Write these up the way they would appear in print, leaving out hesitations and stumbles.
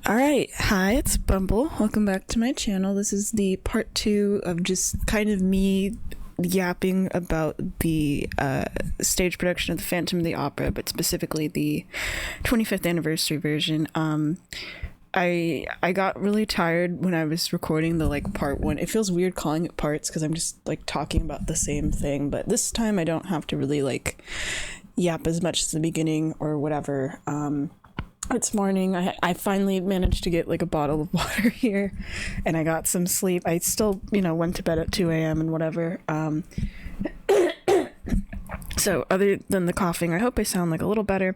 Alright, hi, it's Bumble. Welcome back to my channel. This is the part two of just kind of me yapping about the stage production of the Phantom of the Opera, but specifically the 25th anniversary version. I got really tired when I was recording the part one. It feels weird calling it parts because I'm just talking about the same thing, but this time I don't have to really yap as much as the beginning or whatever. It's morning. I finally managed to get a bottle of water here, and I got some sleep. I still went to bed at 2 a.m. and whatever. So other than the coughing, I hope I sound a little better.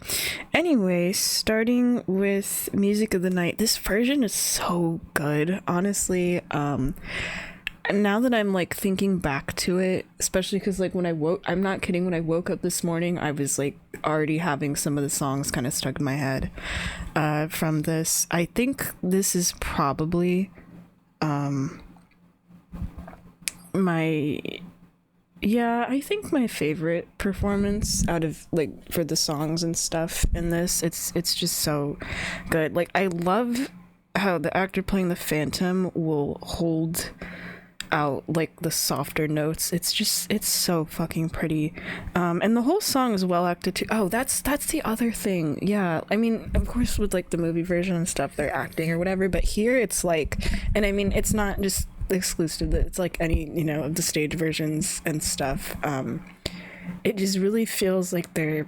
Anyway, starting with music of the night. This version is so good, honestly. Now that I'm thinking back to it, especially because when I woke, I'm not kidding, when I woke up this morning, I was already having some of the songs kind of stuck in my head from this. I think this is probably I think my favorite performance out of for the songs and stuff in this. It's just so good. I love how the actor playing the Phantom will hold out the softer notes. It's so fucking pretty, and the whole song is well acted too. Oh, that's the other thing. Yeah, I mean, of course with the movie version and stuff, they're acting or whatever, but here it's and I mean, it's not just exclusive, it's any of the stage versions and stuff. It just really feels like they're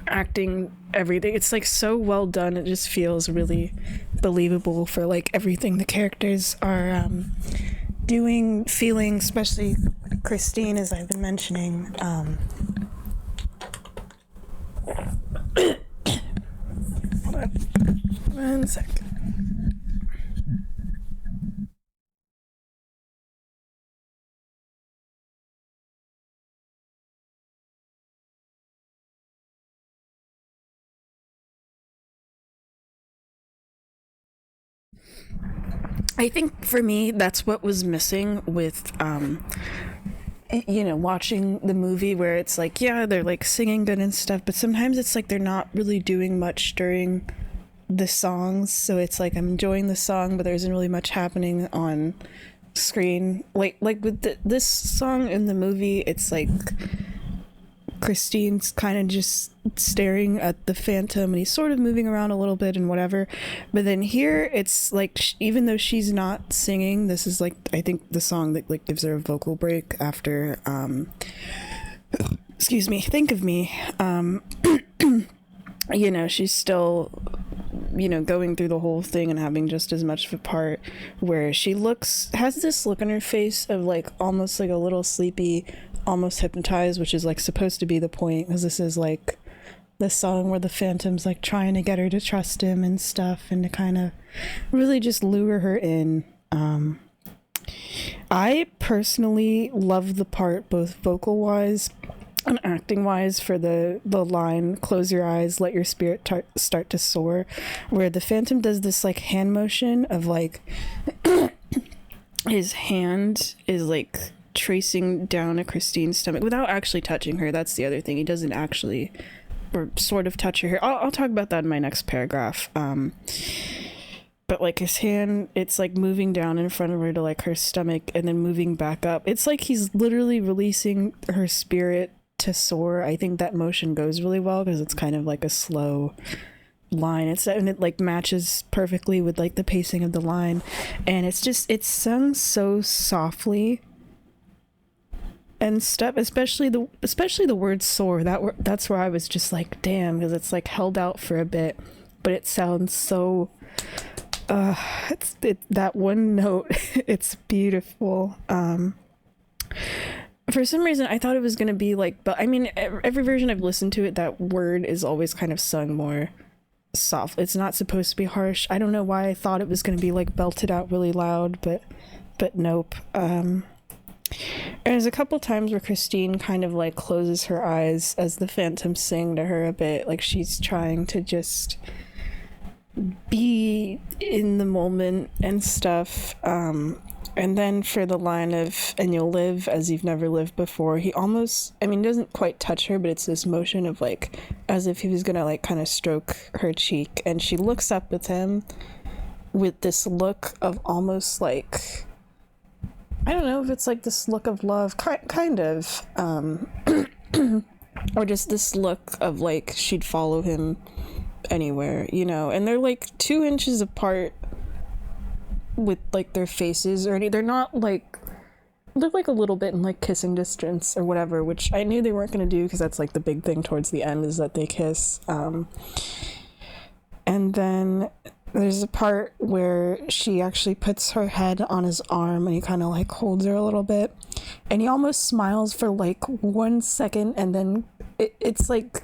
acting everything. It's so well done. It just feels really believable for everything the characters are doing, feeling, especially Christine, as I've been mentioning. Hold on. 1 second. I think for me, that's what was missing with watching the movie, where it's yeah, they're singing good and stuff, but sometimes it's they're not really doing much during the songs, so it's I'm enjoying the song, but there isn't really much happening on screen. With this song in the movie, it's Christine's kind of just staring at the Phantom, and he's sort of moving around a little bit and whatever. But then here, it's even though she's not singing, this is I think the song that gives her a vocal break after excuse me, Think of Me. She's still going through the whole thing and having just as much of a part, where she has this look on her face of almost a little sleepy, almost hypnotized, which is supposed to be the point, because this is the song where the Phantom's trying to get her to trust him and stuff, and to kind of really just lure her in. I personally love the part, both vocal wise and acting wise, for the line "Close your eyes, let your spirit start to soar," where the Phantom does this hand motion of his hand is tracing down at Christine's stomach without actually touching her. That's the other thing. He doesn't actually, or sort of, touch her. I'll talk about that in my next paragraph. But his hand, it's moving down in front of her to her stomach, and then moving back up. It's he's literally releasing her spirit to soar. I think that motion goes really well because it's kind of a slow line. And it matches perfectly with the pacing of the line, and it's sung so softly and stuff, especially the word soar. That's where I was just damn, because it's held out for a bit, but it sounds so that one note. It's beautiful. For some reason I thought it was gonna be but I mean, every version I've listened to it, that word is always kind of sung more soft. It's not supposed to be harsh. I don't know why I thought it was gonna be belted out really loud, but nope. There's a couple times where Christine kind of closes her eyes as the Phantom sing to her a bit, she's trying to just be in the moment and stuff. And then for the line of "and you'll live as you've never lived before," he almost, I mean, doesn't quite touch her, but it's this motion of as if he was gonna kind of stroke her cheek, and she looks up with him, with this look of almost like, I don't know if it's like this look of love, kind of, or just this look of like she'd follow him anywhere, you know. And they're like 2 inches apart with like their faces, or they're not like, they're like a little bit in like kissing distance or whatever, which I knew they weren't going to do because that's like the big thing towards the end, is that they kiss. And then there's a part where she actually puts her head on his arm and he kind of like holds her a little bit, and he almost smiles for like 1 second, and then it's like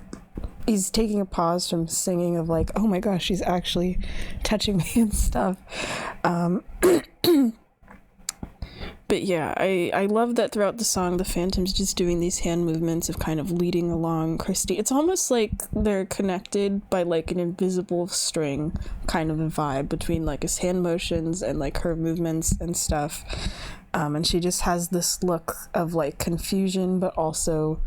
he's taking a pause from singing of like, oh my gosh, she's actually touching me and stuff. But yeah, I love that throughout the song, the Phantom's just doing these hand movements of kind of leading along Christy. It's almost like they're connected by like an invisible string kind of a vibe between like his hand motions and like her movements and stuff. And she just has this look of like confusion, but also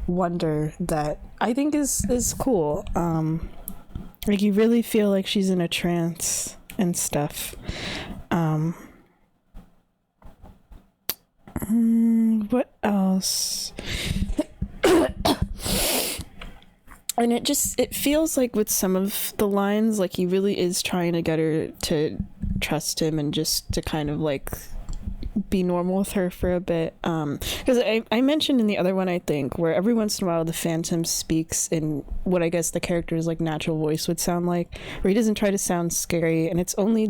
wonder that I think is cool. Like you really feel like she's in a trance and stuff. What else? And it feels like with some of the lines, like he really is trying to get her to trust him and just to kind of like be normal with her for a bit. Because I mentioned in the other one, I think, where every once in a while the Phantom speaks in what I guess the character's like natural voice would sound like, where he doesn't try to sound scary, and it's only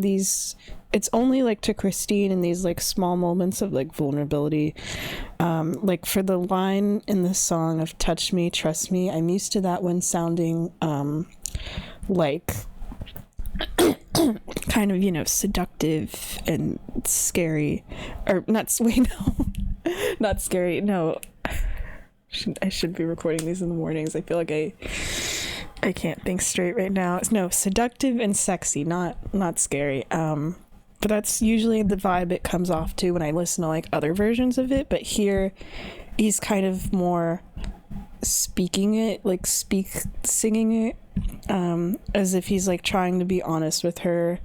like to Christine in these like small moments of like vulnerability. Like for the line in the song of touch me, trust me, I'm used to that one sounding like kind of, you know, seductive and scary, or not, wait, no, not scary, no, I should be recording these in the mornings. I feel like I can't think straight right now. No, seductive and sexy, not scary. But that's usually the vibe it comes off to when I listen to like other versions of it. But here he's kind of more speaking it, like singing it, as if he's like trying to be honest with her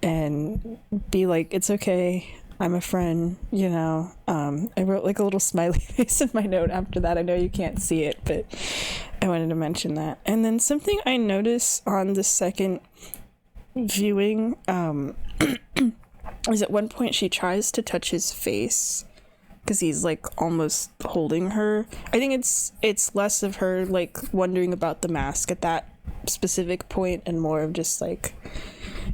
and be like, it's okay, I'm a friend, you know. I wrote like a little smiley face in my note after that. I know you can't see it, but I wanted to mention that. And then something I noticed on the second viewing is at one point she tries to touch his face because he's like almost holding her. I think it's less of her like wondering about the mask at that specific point and more of just like,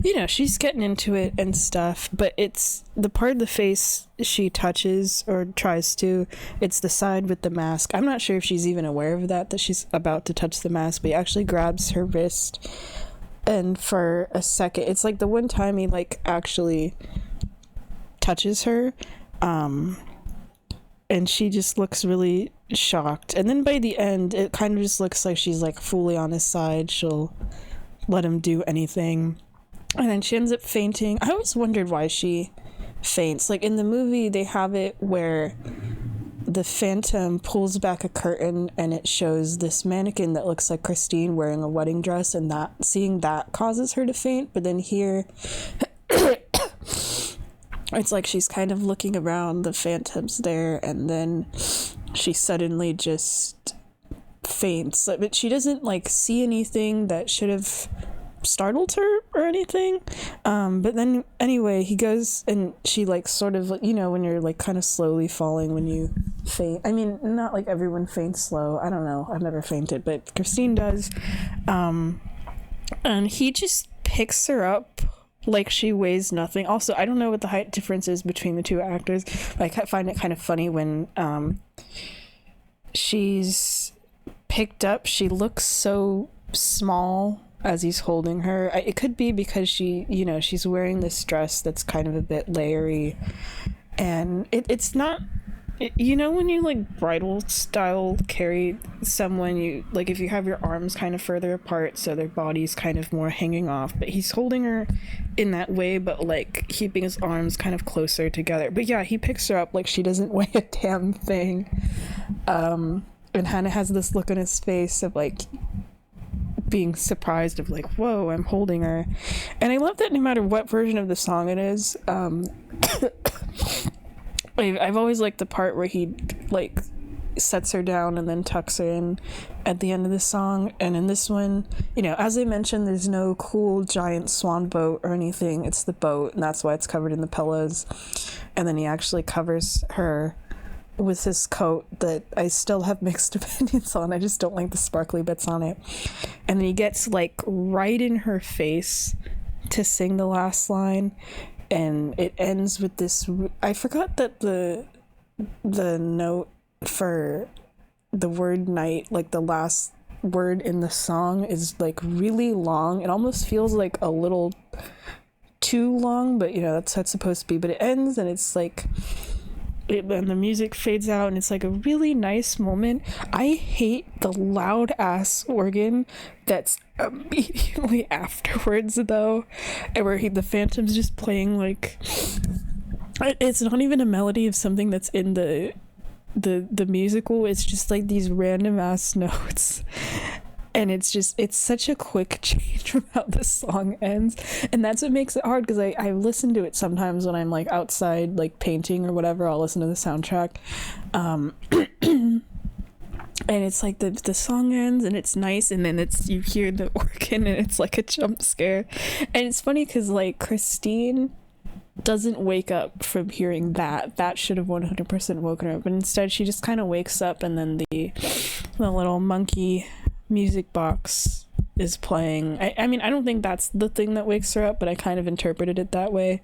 you know, she's getting into it and stuff. But it's the part of the face she touches or tries to, it's the side with the mask. I'm not sure if she's even aware of that she's about to touch the mask, but he actually grabs her wrist, and for a second, it's like the one time he like actually touches her, and she just looks really shocked. And then by the end, it kind of just looks like she's like fully on his side. She'll let him do anything. And then she ends up fainting. I always wondered why she faints. Like in the movie, they have it where the Phantom pulls back a curtain and it shows this mannequin that looks like Christine wearing a wedding dress, and that seeing that causes her to faint. But then here it's like she's kind of looking around, the Phantom's there, and then she suddenly just faints. But she doesn't like see anything that should have startled her or anything. But then anyway, he goes and she like sort of, you know, when you're like kind of slowly falling when you faint. I mean, not like everyone faints slow. I don't know. I've never fainted, but Christine does. And he just picks her up like she weighs nothing. Also, I don't know what the height difference is between the two actors, but I find it kind of funny when she's picked up, she looks so small as he's holding her. It could be because she, you know, she's wearing this dress that's kind of a bit layery, and it's not, you know, when you like bridal style carry someone, you like if you have your arms kind of further apart so their body's kind of more hanging off, but he's holding her in that way, but like keeping his arms kind of closer together. But yeah, he picks her up like she doesn't weigh a damn thing, and Hannah has this look on his face of like, being surprised of like, whoa, I'm holding her. And I love that no matter what version of the song it is, I've always liked the part where he like sets her down and then tucks her in at the end of the song. And in this one, you know, as I mentioned, there's no cool giant swan boat or anything. It's the boat, and that's why it's covered in the pillows. And then he actually covers her with his coat that I still have mixed opinions on. I just don't like the sparkly bits on it. And then he gets like right in her face to sing the last line, and it ends with this. I forgot that the note for the word night, like the last word in the song, is like really long. It almost feels like a little too long, but you know, that's how it's supposed to be. But it ends and it's like and the music fades out, and it's like a really nice moment. I hate the loud ass organ that's immediately afterwards though, and where the Phantom's just playing like, it's not even a melody of something that's in the musical. It's just like these random ass notes, and it's such a quick change from how the song ends, and that's what makes it hard, because I listen to it sometimes when I'm like outside like painting or whatever. I'll listen to the soundtrack, and it's like the song ends and it's nice, and then you hear the organ and it's like a jump scare. And it's funny because like Christine doesn't wake up from hearing that should have 100% woken her up, but instead she just kind of wakes up, and then the little monkey music box is playing. I mean, I don't think that's the thing that wakes her up, but I kind of interpreted it that way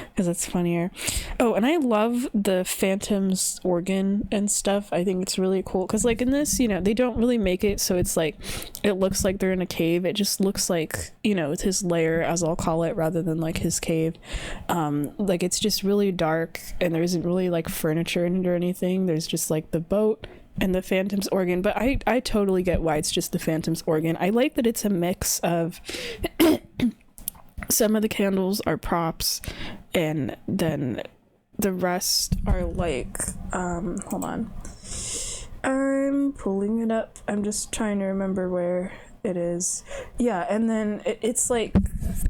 because it's funnier. Oh, and I love the Phantom's organ and stuff. I think it's really cool because like in this, you know, they don't really make it so it's like it looks like they're in a cave. It just looks like, you know, it's his lair, as I'll call it, rather than like his cave. Like it's just really dark, and there isn't really like furniture in it or anything. There's just like the boat and the Phantom's organ, but I totally get why it's just the Phantom's organ. I like that it's a mix of some of the candles are props, and then the rest are like hold on, I'm pulling it up. I'm just trying to remember where it is. Yeah, and then it's like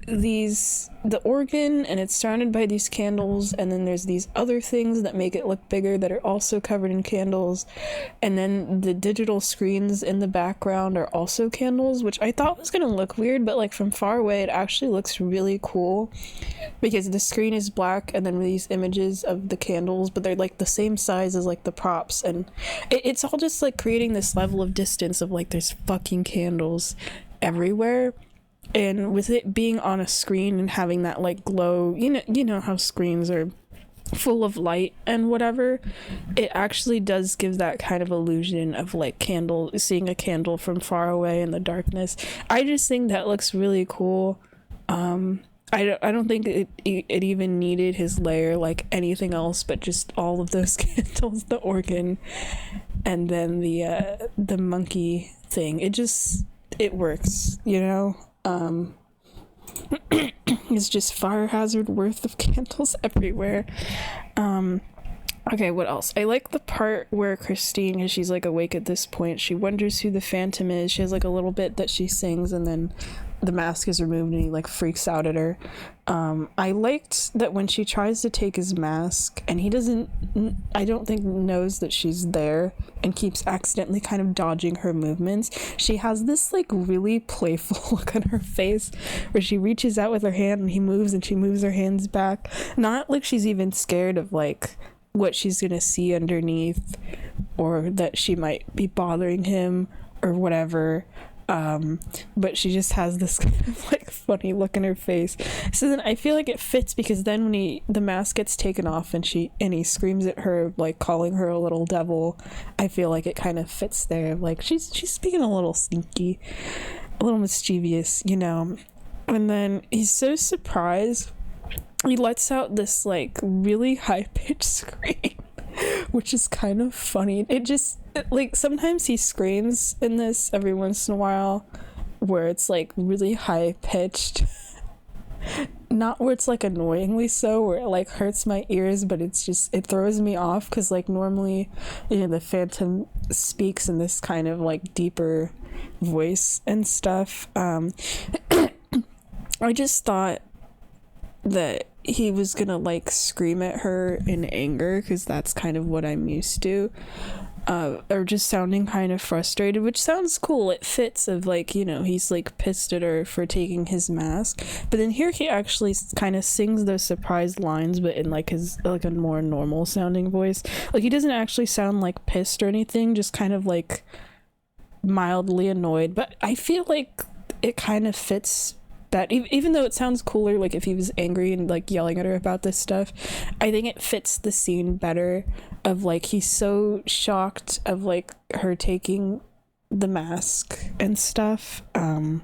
the organ, and it's surrounded by these candles, and then there's these other things that make it look bigger that are also covered in candles, and then the digital screens in the background are also candles, which I thought was gonna look weird, but like from far away it actually looks really cool because the screen is black and then these images of the candles, but they're like the same size as like the props, and it's all just like creating this level of distance of like there's fucking candles everywhere. And with it being on a screen and having that like glow, you know how screens are full of light and whatever, it actually does give that kind of illusion of like seeing a candle from far away in the darkness. I just think that looks really cool. I don't think it even needed his lair like anything else, but just all of those candles, the organ, and then the monkey thing. It works, you know. It's just fire hazard worth of candles everywhere. Okay, what else? I like the part where Christine, as she's like awake at this point, she wonders who the Phantom is. She has like a little bit that she sings, and then the mask is removed and he like freaks out at her. I liked that when she tries to take his mask and he doesn't, I don't think knows that she's there and keeps accidentally kind of dodging her movements. She has this like really playful look on her face where she reaches out with her hand and he moves and she moves her hands back. Not like she's even scared of like what she's gonna see underneath or that she might be bothering him or whatever. But she just has this kind of like funny look in her face. So then I feel like it fits because then when the mask gets taken off and he screams at her, like calling her a little devil, I feel like it kind of fits there. Like she's being a little sneaky, a little mischievous, you know. And then he's so surprised, he lets out this like really high-pitched scream, which is kind of funny. Like sometimes he screams in this every once in a while where it's like really high pitched, not where it's like annoyingly so where it like hurts my ears, but it throws me off because like normally, you know, the Phantom speaks in this kind of like deeper voice and stuff. I just thought that he was gonna like scream at her in anger, because that's kind of what I'm used to, or just sounding kind of frustrated, which sounds cool. It fits of like, you know, he's like pissed at her for taking his mask, but then here he actually kind of sings those surprise lines, but in like his like a more normal sounding voice. Like he doesn't actually sound like pissed or anything, just kind of like mildly annoyed. But I feel like it kind of fits that, even though it sounds cooler like if he was angry and like yelling at her about this stuff, I think it fits the scene better of like he's so shocked of like her taking the mask and stuff. And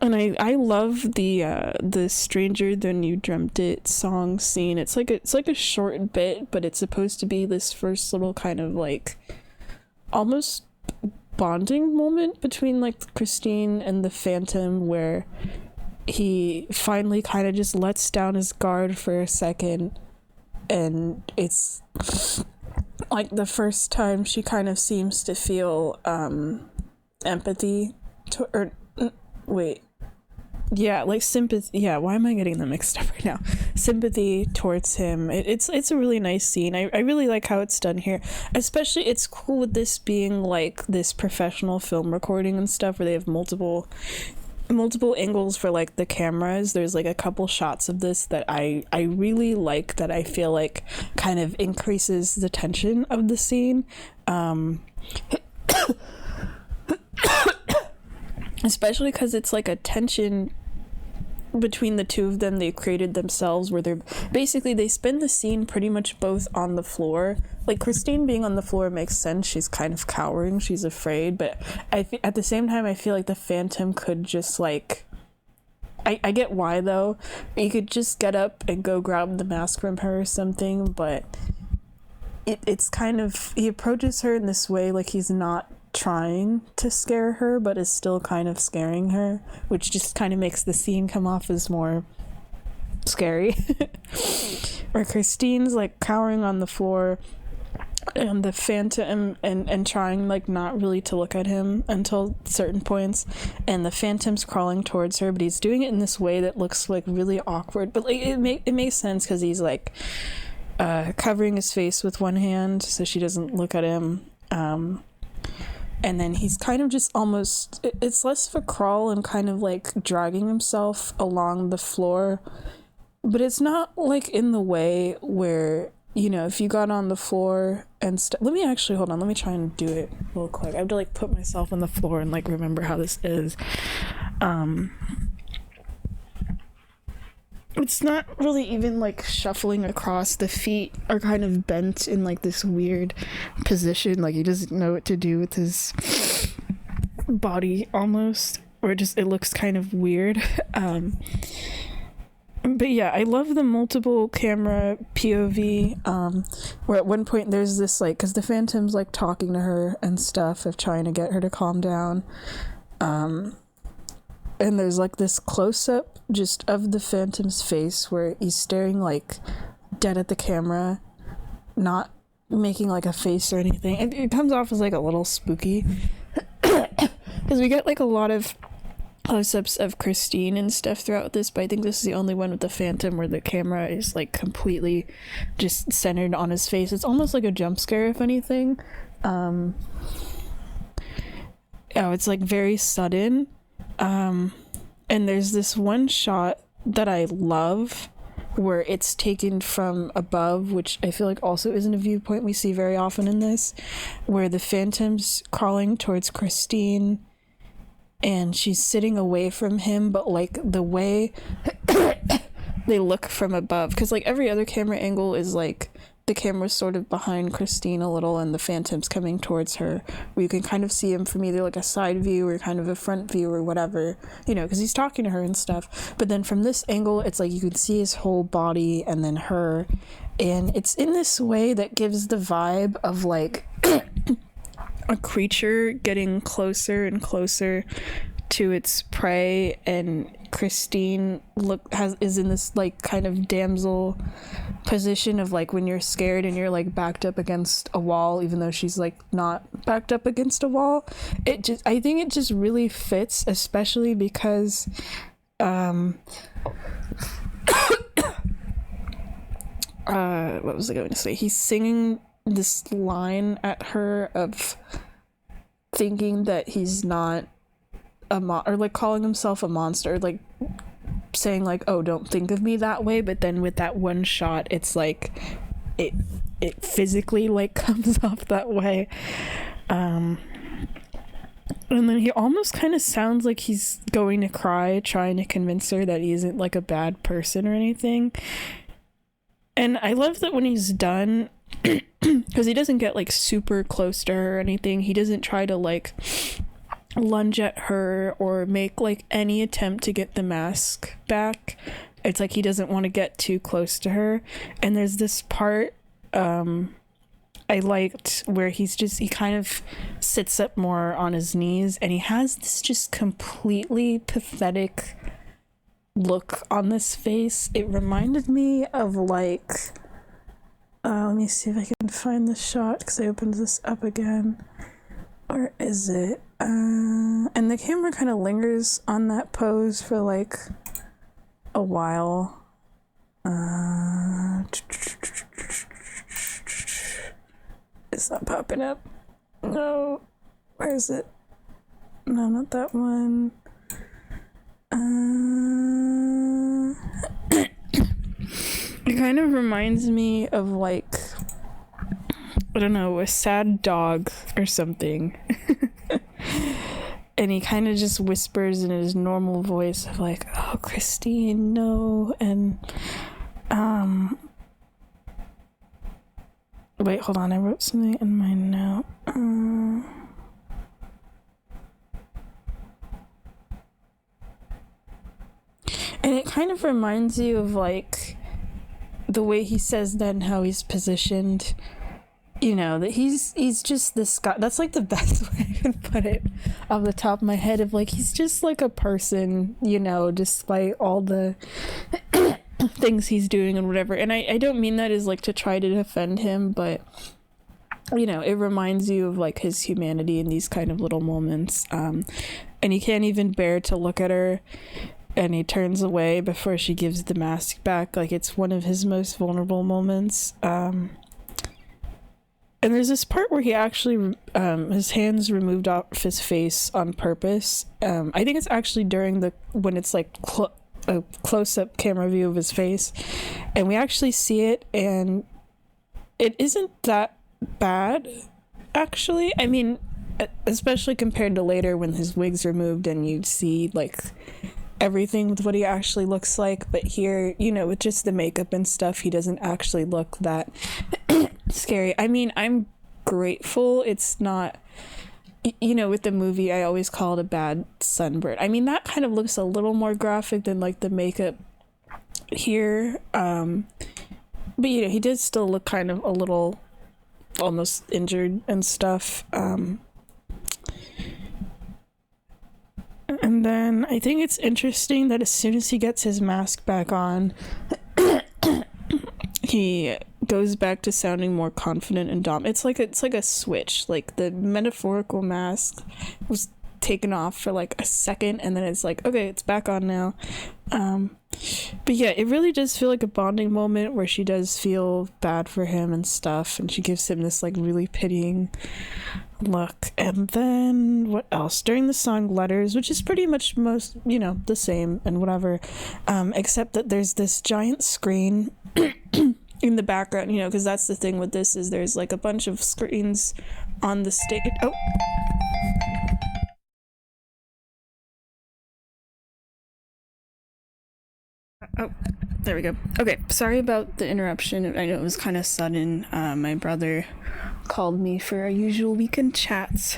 I love the Stranger Than You Dreamt It song scene. It's like a short bit, but it's supposed to be this first little kind of like almost bonding moment between like Christine and the Phantom, where he finally kind of just lets down his guard for a second, and it's like the first time she kind of seems to feel empathy to, or wait, yeah, like sympathy. Yeah, why am I getting them mixed up right now? Sympathy towards him. It's a really nice scene. I really like how it's done here. Especially, it's cool with this being like this professional film recording and stuff, where they have multiple angles for like the cameras. There's like a couple shots of this that I really like, that I feel like kind of increases the tension of the scene. Especially because it's like a tension between the two of them they created themselves, where they spend the scene pretty much both on the floor. Like Christine being on the floor makes sense, she's kind of cowering, she's afraid, but at the same time I feel like the Phantom could just like, I get why though, he could just get up and go grab the mask from her or something, but it's kind of, he approaches her in this way like he's not trying to scare her, but is still kind of scaring her, which just kind of makes the scene come off as more scary. Where Christine's like cowering on the floor, and the Phantom and trying like not really to look at him until certain points, and the Phantom's crawling towards her, but he's doing it in this way that looks like really awkward, but like it makes sense because he's like covering his face with one hand so she doesn't look at him, and then he's kind of just almost, it's less of a crawl and kind of like dragging himself along the floor, but it's not like in the way where, you know, if you got on the floor and let me actually, hold on, let me try and do it real quick. I have to like put myself on the floor and like remember how this is. It's not really even like shuffling across. The feet are kind of bent in like this weird position, like he doesn't know what to do with his body almost, or it looks kind of weird. But yeah, I love the multiple camera POV, where at one point there's this like, because the Phantom's like talking to her and stuff, of trying to get her to calm down, and there's like this close-up just of the Phantom's face where he's staring like dead at the camera, not making like a face or anything. It comes off as like a little spooky, because we get like a lot of close-ups of Christine and stuff throughout this, but I think this is the only one with the Phantom where the camera is like completely just centered on his face. It's almost like a jump scare, if anything. It's like very sudden. And there's this one shot that I love where it's taken from above, which I feel like also isn't a viewpoint we see very often in this, where the Phantom's crawling towards Christine and she's sitting away from him, but like the way they look from above, because like every other camera angle is like the camera's sort of behind Christine a little and the Phantom's coming towards her, where you can kind of see him from either like a side view or kind of a front view or whatever, you know, because he's talking to her and stuff. But then from this angle, it's like you can see his whole body and then her, and it's in this way that gives the vibe of like a creature getting closer and closer to its prey, and Christine is in this like kind of damsel position of like when you're scared and you're like backed up against a wall, even though she's like not backed up against a wall. I think it just really fits, especially because what was I going to say? He's singing this line at her of thinking that he's not or like calling himself a monster, like saying like, oh, don't think of me that way, but then with that one shot it's like it physically like comes off that way. And then he almost kind of sounds like he's going to cry, trying to convince her that he isn't like a bad person or anything. And I love that when he's done, because he doesn't get like super close to her or anything. He doesn't try to like lunge at her or make like any attempt to get the mask back. It's like he doesn't want to get too close to her. And there's this part I liked where he kind of sits up more on his knees and he has this just completely pathetic look on this face. It reminded me of like let me see if I can find the shot because I opened this up again. Where is it? And the camera kind of lingers on that pose for like a while. It's not popping up. No. Where is it? No, not that one. It kind of reminds me of like, I don't know, a sad dog or something. And he kind of just whispers in his normal voice of like, oh, Christine, no. And wait, hold on, I wrote something in my note. And it kind of reminds you of like the way he says then how he's positioned, you know, that he's just this guy. That's like the best way I can put it off the top of my head, of like he's just like a person, you know, despite all the things he's doing and whatever. And I don't mean that as like to try to defend him, but you know, it reminds you of like his humanity in these kind of little moments. And he can't even bear to look at her, and he turns away before she gives the mask back. Like it's one of his most vulnerable moments. And there's this part where he actually his hands removed off his face on purpose. I think it's actually when it's like a close-up camera view of his face, and we actually see it, and it isn't that bad actually. I mean, especially compared to later when his wig's removed and you'd see like everything with what he actually looks like. But here, you know, with just the makeup and stuff, he doesn't actually look that scary. I mean, I'm grateful it's not, you know, with the movie I always call it a bad sunburn. I mean, that kind of looks a little more graphic than like the makeup here. But you know, he did still look kind of a little almost injured and stuff. And then I think it's interesting that as soon as he gets his mask back on, he goes back to sounding more confident and it's like a switch. Like the metaphorical mask was taken off for like a second, and then it's like, okay, it's back on now. But yeah, it really does feel like a bonding moment where she does feel bad for him and stuff, and she gives him this like really pitying look. And then what else? During the song Letters, which is pretty much most, you know, the same and whatever, except that there's this giant screen in the background, you know, because that's the thing with this, is there's like a bunch of screens on the stage. Oh, there we go. Okay, sorry about the interruption. I know it was kind of sudden. My brother called me for our usual weekend chats.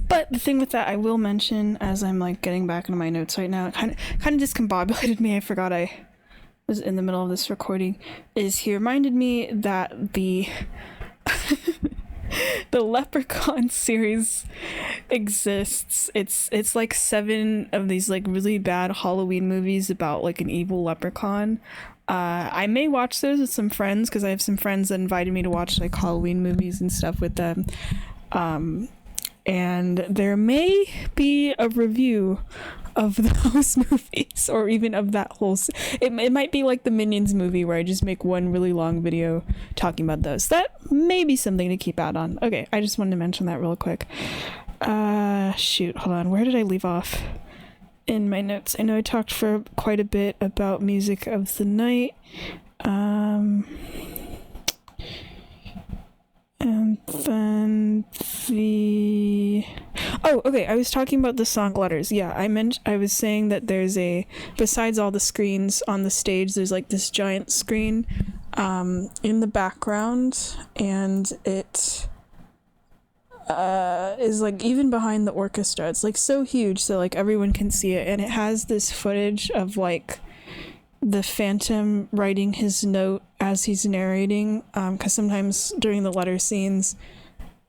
But the thing with that, I will mention, as I'm like getting back into my notes right now, it kind of discombobulated me. I forgot I was in the middle of this recording. Is he reminded me that the Leprechaun series exists. It's like 7 of these like really bad Halloween movies about like an evil leprechaun. I may watch those with some friends because I have some friends that invited me to watch like Halloween movies and stuff with them. And there may be a review of those movies, or even of that whole it might be like the Minions movie where I just make one really long video talking about those. That may be something to keep out on. Okay, I just wanted to mention that real quick. Shoot, hold on, where did I leave off in my notes? I know I talked for quite a bit about music of the night, and then I was talking about the song letters. Yeah, I was saying that there's besides all the screens on the stage, there's like this giant screen in the background, and it is like even behind the orchestra. It's like so huge so like everyone can see it, and it has this footage of like the Phantom writing his note as he's narrating, because sometimes during the letter scenes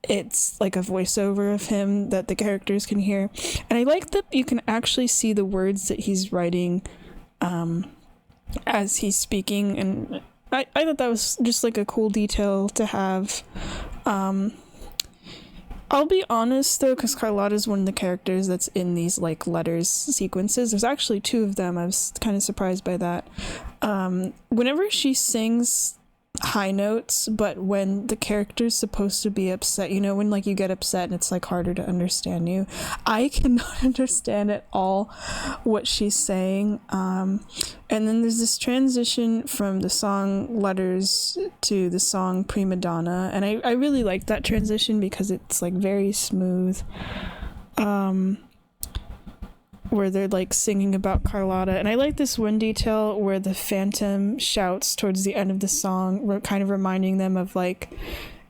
it's like a voiceover of him that the characters can hear, and I like that you can actually see the words that he's writing as he's speaking, and I thought that was just like a cool detail to have. I'll be honest though, because Carlotta's one of the characters that's in these like letters sequences. There's actually 2 of them. I was kind of surprised by that. Whenever she sings high notes, but when the character's supposed to be upset, you know, when like you get upset and it's like harder to understand you, I cannot understand at all what she's saying. And then there's this transition from the song Letters to the song Prima Donna, and I really like that transition because it's like very smooth, where they're like singing about Carlotta. And I like this one detail where the Phantom shouts towards the end of the song, kind of reminding them of like,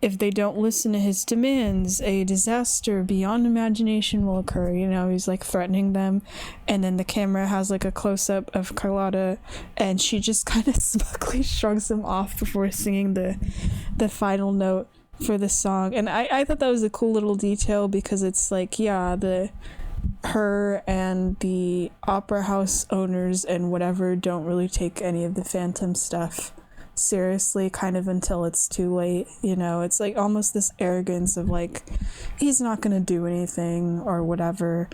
if they don't listen to his demands, a disaster beyond imagination will occur. You know, he's like threatening them, and then the camera has like a close-up of Carlotta, and she just kind of smugly shrugs him off before singing the final note for the song. And I thought that was a cool little detail, because it's like, yeah, her and the opera house owners and whatever don't really take any of the Phantom stuff seriously, kind of until it's too late. You know, it's like almost this arrogance of like, he's not gonna do anything or whatever.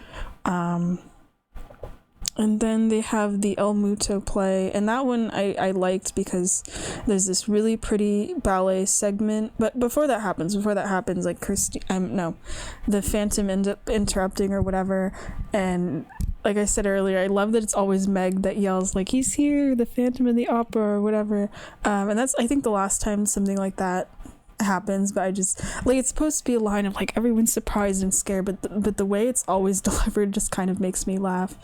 And then they have the El Muto play, and that one I liked because there's this really pretty ballet segment. But before that happens, like the Phantom end up interrupting or whatever. And like I said earlier, I love that it's always Meg that yells like, he's here, the Phantom of the Opera or whatever. And that's, I think, the last time something like that happens. But I just like, it's supposed to be a line of like everyone's surprised and scared, but the way it's always delivered just kind of makes me laugh.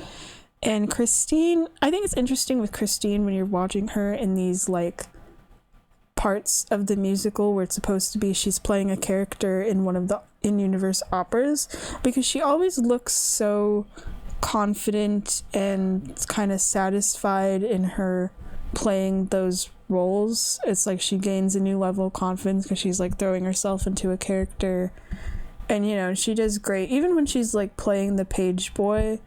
And Christine, I think it's interesting with Christine when you're watching her in these like parts of the musical where it's supposed to be she's playing a character in one of the in-universe operas, because she always looks so confident and kind of satisfied in her playing those roles. It's like she gains a new level of confidence because she's like throwing herself into a character, and you know, she does great. Even when she's like playing the page boy,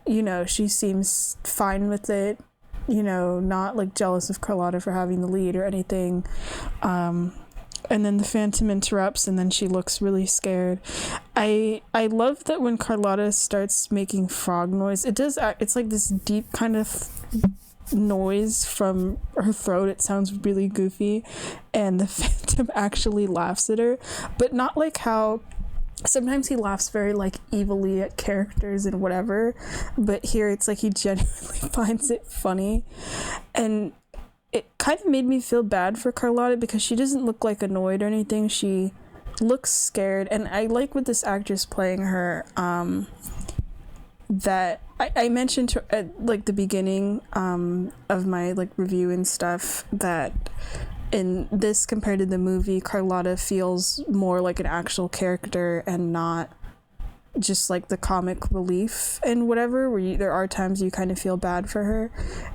you know, she seems fine with it, you know, not like jealous of Carlotta for having the lead or anything. And then the Phantom interrupts, and then she looks really scared. I love that when Carlotta starts making frog noise, it's like this deep kind of noise from her throat. It sounds really goofy, and the Phantom actually laughs at her, but not like how sometimes he laughs very like evilly at characters and whatever, but here it's like he genuinely finds it funny. And it kind of made me feel bad for Carlotta because she doesn't look like annoyed or anything. She looks scared, and I like with this actress playing her, that I mentioned at like the beginning of my like review and stuff, that in this compared to the movie, Carlotta feels more like an actual character and not just like the comic relief and whatever, where there are times you kind of feel bad for her.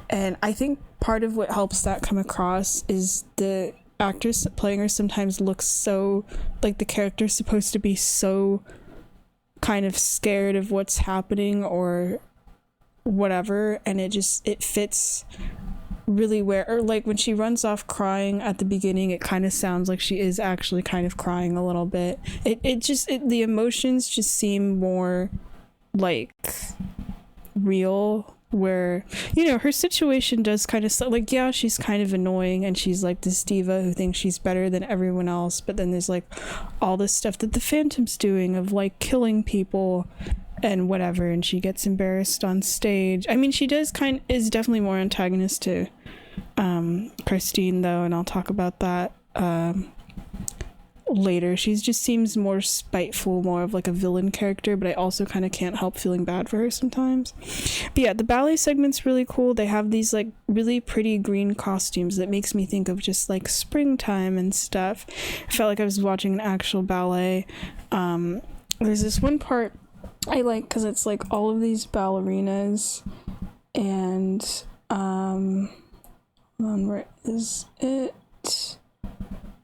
And I think part of what helps that come across is the actress playing her sometimes looks so like the character's supposed to be so kind of scared of what's happening or whatever, and it fits really where, or like when she runs off crying at the beginning, it kind of sounds like she is actually kind of crying a little bit. The emotions just seem more like real, where, you know, her situation does kind of like, yeah, she's kind of annoying and she's like this diva who thinks she's better than everyone else, but then there's like all this stuff that the Phantom's doing of like killing people and whatever, and she gets embarrassed on stage. I mean, she is definitely more antagonist to Christine though, and I'll talk about that later. She just seems more spiteful, more of like a villain character, but I also kind of can't help feeling bad for her sometimes. But yeah, the ballet segment's really cool. They have these like really pretty green costumes that makes me think of just like springtime and stuff. I felt like I was watching an actual ballet. There's this one part I like because it's like all of these ballerinas, and where is it?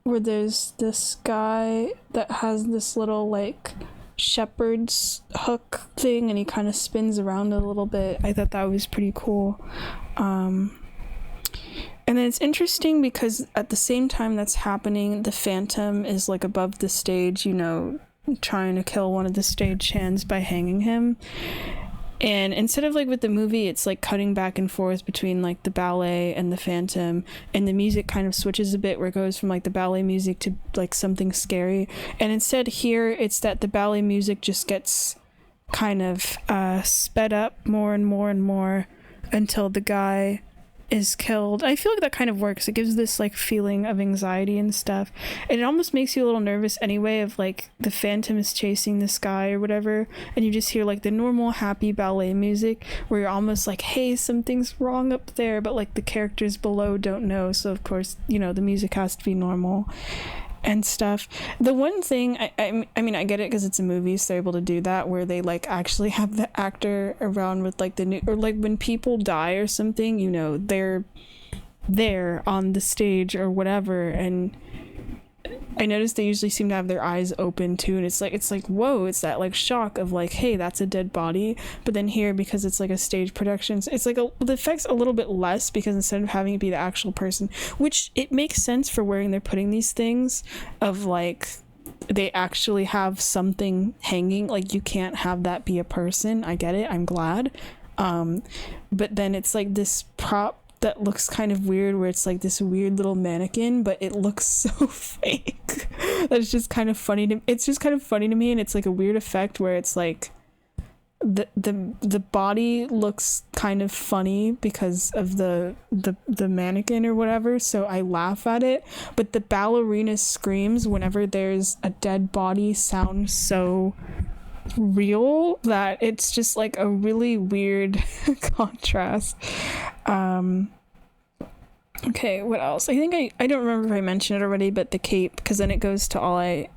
Where there's this guy that has this little like shepherd's hook thing, and he kind of spins around a little bit. I thought that was pretty cool. And then it's interesting because at the same time that's happening, the Phantom is like above the stage, you know, trying to kill one of the stage hands by hanging him. And instead of like with the movie, it's like cutting back and forth between like the ballet and the Phantom, and the music kind of switches a bit where it goes from like the ballet music to like something scary. And instead here, it's that the ballet music just gets kind of sped up more and more and more until the guy is killed. I feel like that kind of works. It gives this like feeling of anxiety and stuff, and it almost makes you a little nervous anyway, of like the Phantom is chasing this guy or whatever, and you just hear like the normal happy ballet music where you're almost like, hey, something's wrong up there, but like the characters below don't know, so of course, you know, the music has to be normal and stuff. The one thing I mean, I get it because it's a movie, so they're able to do that where they like actually have the actor around with like the new, or like when people die or something, you know, they're there on the stage or whatever, and I noticed they usually seem to have their eyes open too, and it's like whoa, it's that like shock of like, hey, that's a dead body. But then here, because it's like a stage production, it's like the effects a little bit less, because instead of having it be the actual person, which it makes sense for where they're putting these things, of like they actually have something hanging, like you can't have that be a person. I get it, I'm glad. But then it's like this prop that looks kind of weird, where it's like this weird little mannequin, but it looks so fake. That's just kind of funny to me, and it's like a weird effect where it's like the body looks kind of funny because of the mannequin or whatever, so I laugh at it, but the ballerina screams whenever there's a dead body sound so real that it's just like a really weird contrast. Okay, what else? I think I don't remember if I mentioned it already, but the cape, because then it goes to all I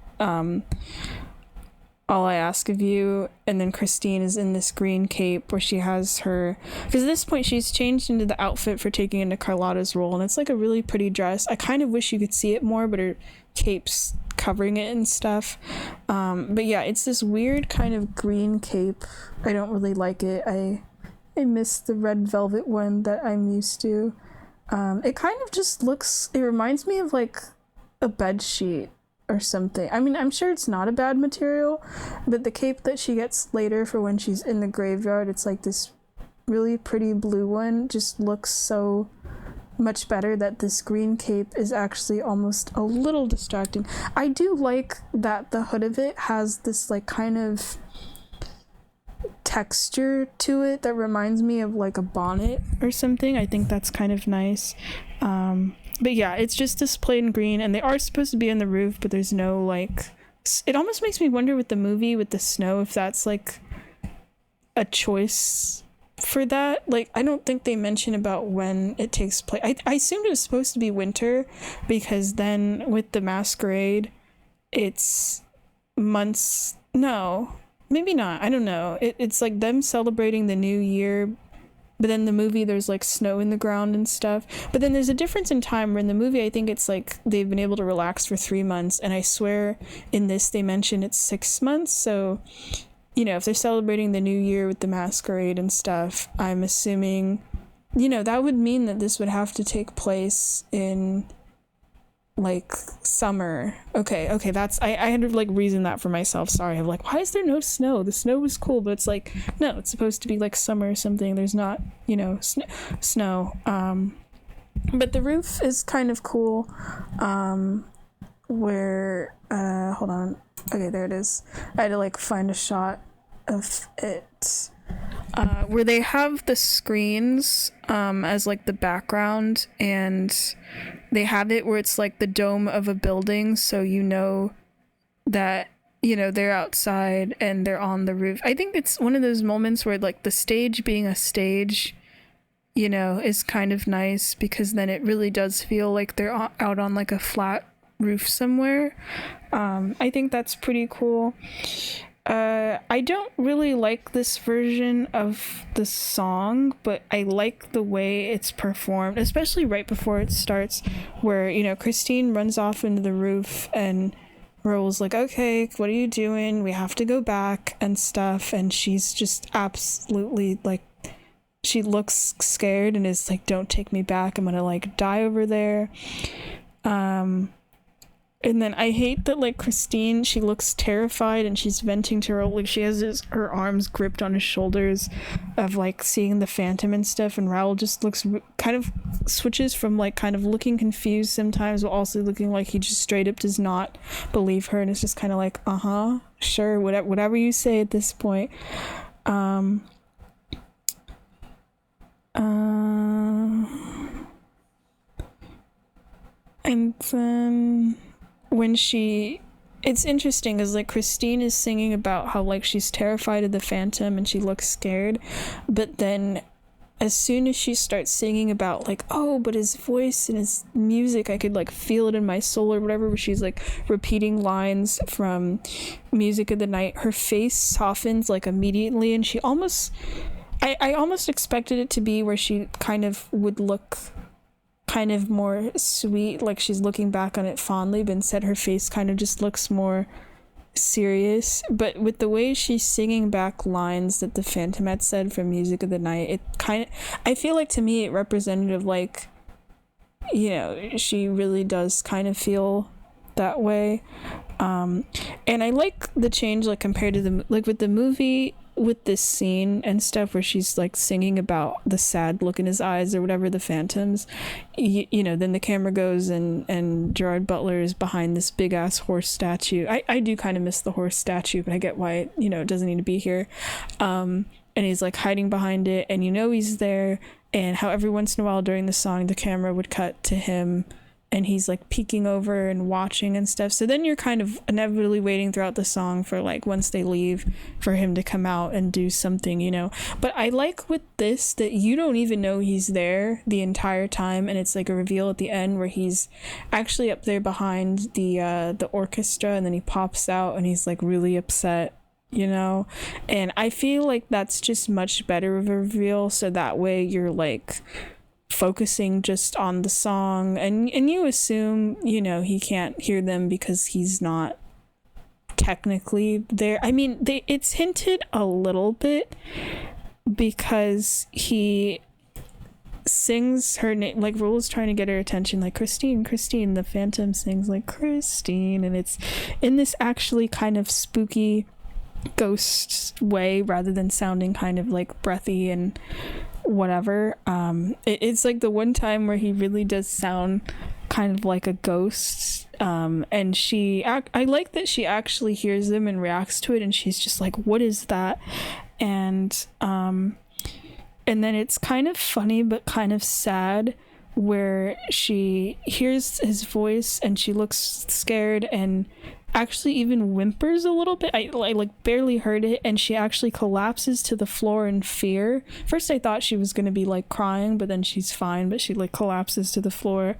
ask of you, and then Christine is in this green cape where she has her, because at this point she's changed into the outfit for taking into Carlotta's role, and it's like a really pretty dress. I kind of wish you could see it more, but her cape's covering it and stuff. But yeah, it's this weird kind of green cape. I don't really like it. I miss the red velvet one that I'm used to. It kind of just looks, it reminds me of like a bed sheet or something. I mean, I'm sure it's not a bad material, but the cape that she gets later for when she's in the graveyard, it's like this really pretty blue one, just looks so much better, that this green cape is actually almost a little distracting. I do like that the hood of it has this like kind of texture to it that reminds me of like a bonnet or something. I think that's kind of nice. But yeah, it's just this plain green, and they are supposed to be on the roof, but there's no like, it almost makes me wonder with the movie with the snow if that's like a choice for that. Like, I don't think they mention about when it takes place. I assumed it was supposed to be winter, because then with the masquerade it's months, no, maybe not, I don't know, it's like them celebrating the new year but then the movie there's like snow in the ground and stuff. But then there's a difference in time where in the movie I think it's like they've been able to relax for 3 months, and I swear in this they mention it's 6 months. So if they're celebrating the new year with the masquerade and stuff, I'm assuming that would mean that this would have to take place in like summer. Okay, that's I had to like reason that for myself. Sorry, I'm like, why is there no snow? The snow was cool, but it's like, no, it's supposed to be like summer or something. There's not snow. But the roof is kind of cool, where hold on, okay, there it is. I had to like find a shot of it, where they have the screens as like the background, and they have it where it's like the dome of a building, so that they're outside and they're on the roof. I think it's one of those moments where like the stage being a stage is kind of nice, because then it really does feel like they're out on like a flat roof somewhere. I think that's pretty cool. I don't really like this version of the song, but I like the way it's performed, especially right before it starts, where, Christine runs off into the roof and Raul's like, okay, what are you doing? We have to go back and stuff. And she's just absolutely like, she looks scared and is like, don't take me back. I'm gonna like die over there. And then I hate that, like, Christine, she looks terrified and she's venting to Raul. Like, she has her arms gripped on his shoulders of, like, seeing the Phantom and stuff. And Raul just looks kind of switches from, like, kind of looking confused sometimes, but also looking like he just straight up does not believe her. And it's just kind of like, sure, whatever you say at this point. And then when it's interesting because like Christine is singing about how like she's terrified of the Phantom and she looks scared, but then as soon as she starts singing about like, oh, but his voice and his music, I could like feel it in my soul or whatever, where she's like repeating lines from Music of the Night, her face softens like immediately, and she almost I almost expected it to be where she kind of would look kind of more sweet, like she's looking back on it fondly, but instead her face kind of just looks more serious. But with the way she's singing back lines that the Phantom had said from Music of the Night, it kind of, I feel like to me it represented of like, she really does kind of feel that way. And I like the change, like compared to the, like with the movie, with this scene and stuff where she's like singing about the sad look in his eyes or whatever, the Phantoms, then the camera goes and Gerard Butler is behind this big ass horse statue. I do kind of miss the horse statue, but I get why it doesn't need to be here. And he's like hiding behind it, and he's there, and how every once in a while during the song the camera would cut to him and he's like peeking over and watching and stuff. So then you're kind of inevitably waiting throughout the song for like once they leave for him to come out and do something. But I like with this that you don't even know he's there the entire time, and it's like a reveal at the end where he's actually up there behind the orchestra, and then he pops out and he's like really upset. And I feel like that's just much better of a reveal, so that way you're like focusing just on the song, and you assume he can't hear them because he's not technically there. I mean, it's hinted a little bit because he sings her name, like Raul's trying to get her attention, like Christine, the Phantom sings like Christine, and it's in this actually kind of spooky ghost way rather than sounding kind of like breathy and whatever. It's like the one time where he really does sound kind of like a ghost, and I like that she actually hears them and reacts to it, and she's just like, what is that? And then it's kind of funny but kind of sad where she hears his voice and she looks scared and actually even whimpers a little bit. I like barely heard it, and she actually collapses to the floor in fear. First I thought she was gonna be like crying, but then she's fine, but she like collapses to the floor.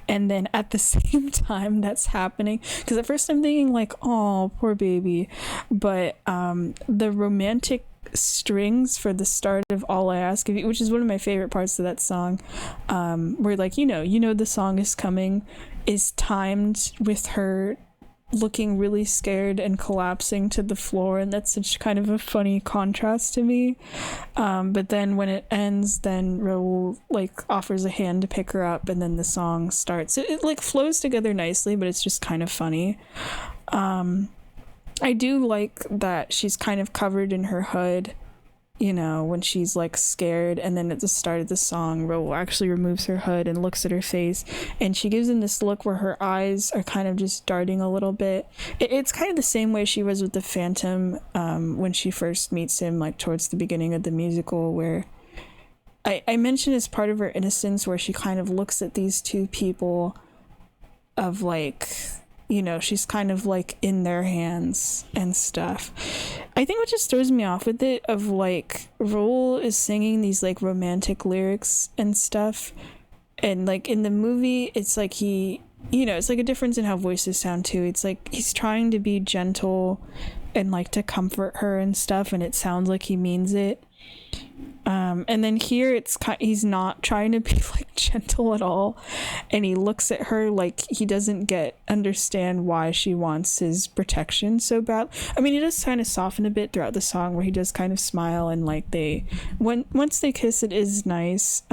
And then at the same time that's happening, because at first I'm thinking like, oh, poor baby, but the romantic strings for the start of All I Ask of You, which is one of my favorite parts of that song, where like you know the song is coming, is timed with her looking really scared and collapsing to the floor, and that's such kind of a funny contrast to me. But then when it ends, then Raoul like offers a hand to pick her up, and then the song starts. It like flows together nicely, but it's just kind of funny. I do like that she's kind of covered in her hood, you know, when she's like scared, and then at the start of the song, Raoul actually removes her hood and looks at her face, and she gives him this look where her eyes are kind of just darting a little bit. It's kind of the same way she was with the Phantom when she first meets him, like towards the beginning of the musical, where I mentioned as part of her innocence, where she kind of looks at these two people of like, you know, she's kind of like in their hands and stuff. I think what just throws me off with it, of like Raoul is singing these like romantic lyrics and stuff, and like in the movie it's like he, you know, it's like a difference in how voices sound too. It's like he's trying to be gentle and like to comfort her and stuff, and it sounds like he means it. And then here he's not trying to be like gentle at all, and he looks at her like he doesn't understand why she wants his protection so bad. I mean, he does kind of soften a bit throughout the song, where he does kind of smile, and like once they kiss, it is nice.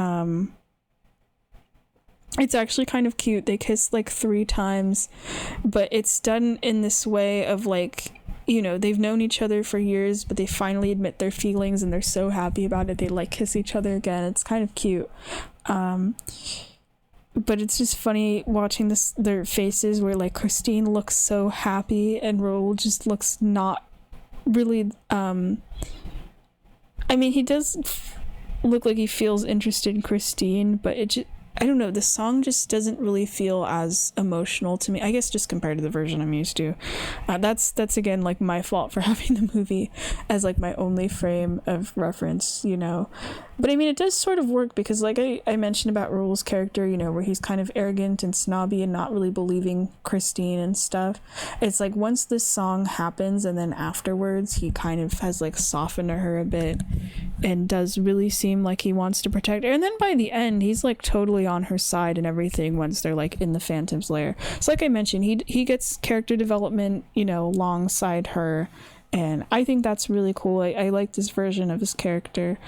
It's actually kind of cute. They kiss like 3 times, but it's done in this way of like, you know, they've known each other for years, but they finally admit their feelings, and they're so happy about it. They like kiss each other again. It's kind of cute. But it's just funny watching their faces, where like Christine looks so happy and Raoul just looks not really, I mean, he does look like he feels interested in Christine, but I don't know, the song just doesn't really feel as emotional to me, I guess, just compared to the version I'm used to. That's again like my fault for having the movie as like my only frame of reference, you know. But I mean, it does sort of work, because like I mentioned about Raoul's character, you know, where he's kind of arrogant and snobby and not really believing Christine and stuff. It's like once this song happens, and then afterwards he kind of has like softened to her a bit and does really seem like he wants to protect her. And then by the end, he's like totally on her side and everything once they're like in the Phantom's lair. So like I mentioned, he gets character development, you know, alongside her, and I think that's really cool. I like this version of his character.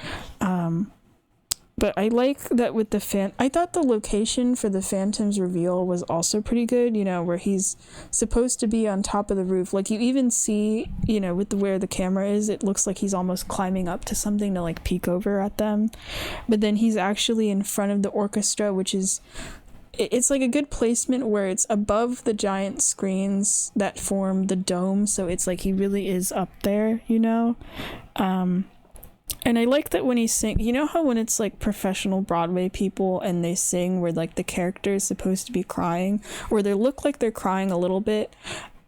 But I like that with I thought the location for the Phantom's reveal was also pretty good, you know, where he's supposed to be on top of the roof. Like you even see, you know, with where the camera is, it looks like he's almost climbing up to something to like peek over at them. But then he's actually in front of the orchestra, which is, it's like a good placement where it's above the giant screens that form the dome. So it's like he really is up there, you know. And I like that when he sings, you know how when it's like professional Broadway people and they sing where like the character is supposed to be crying, or they look like they're crying a little bit,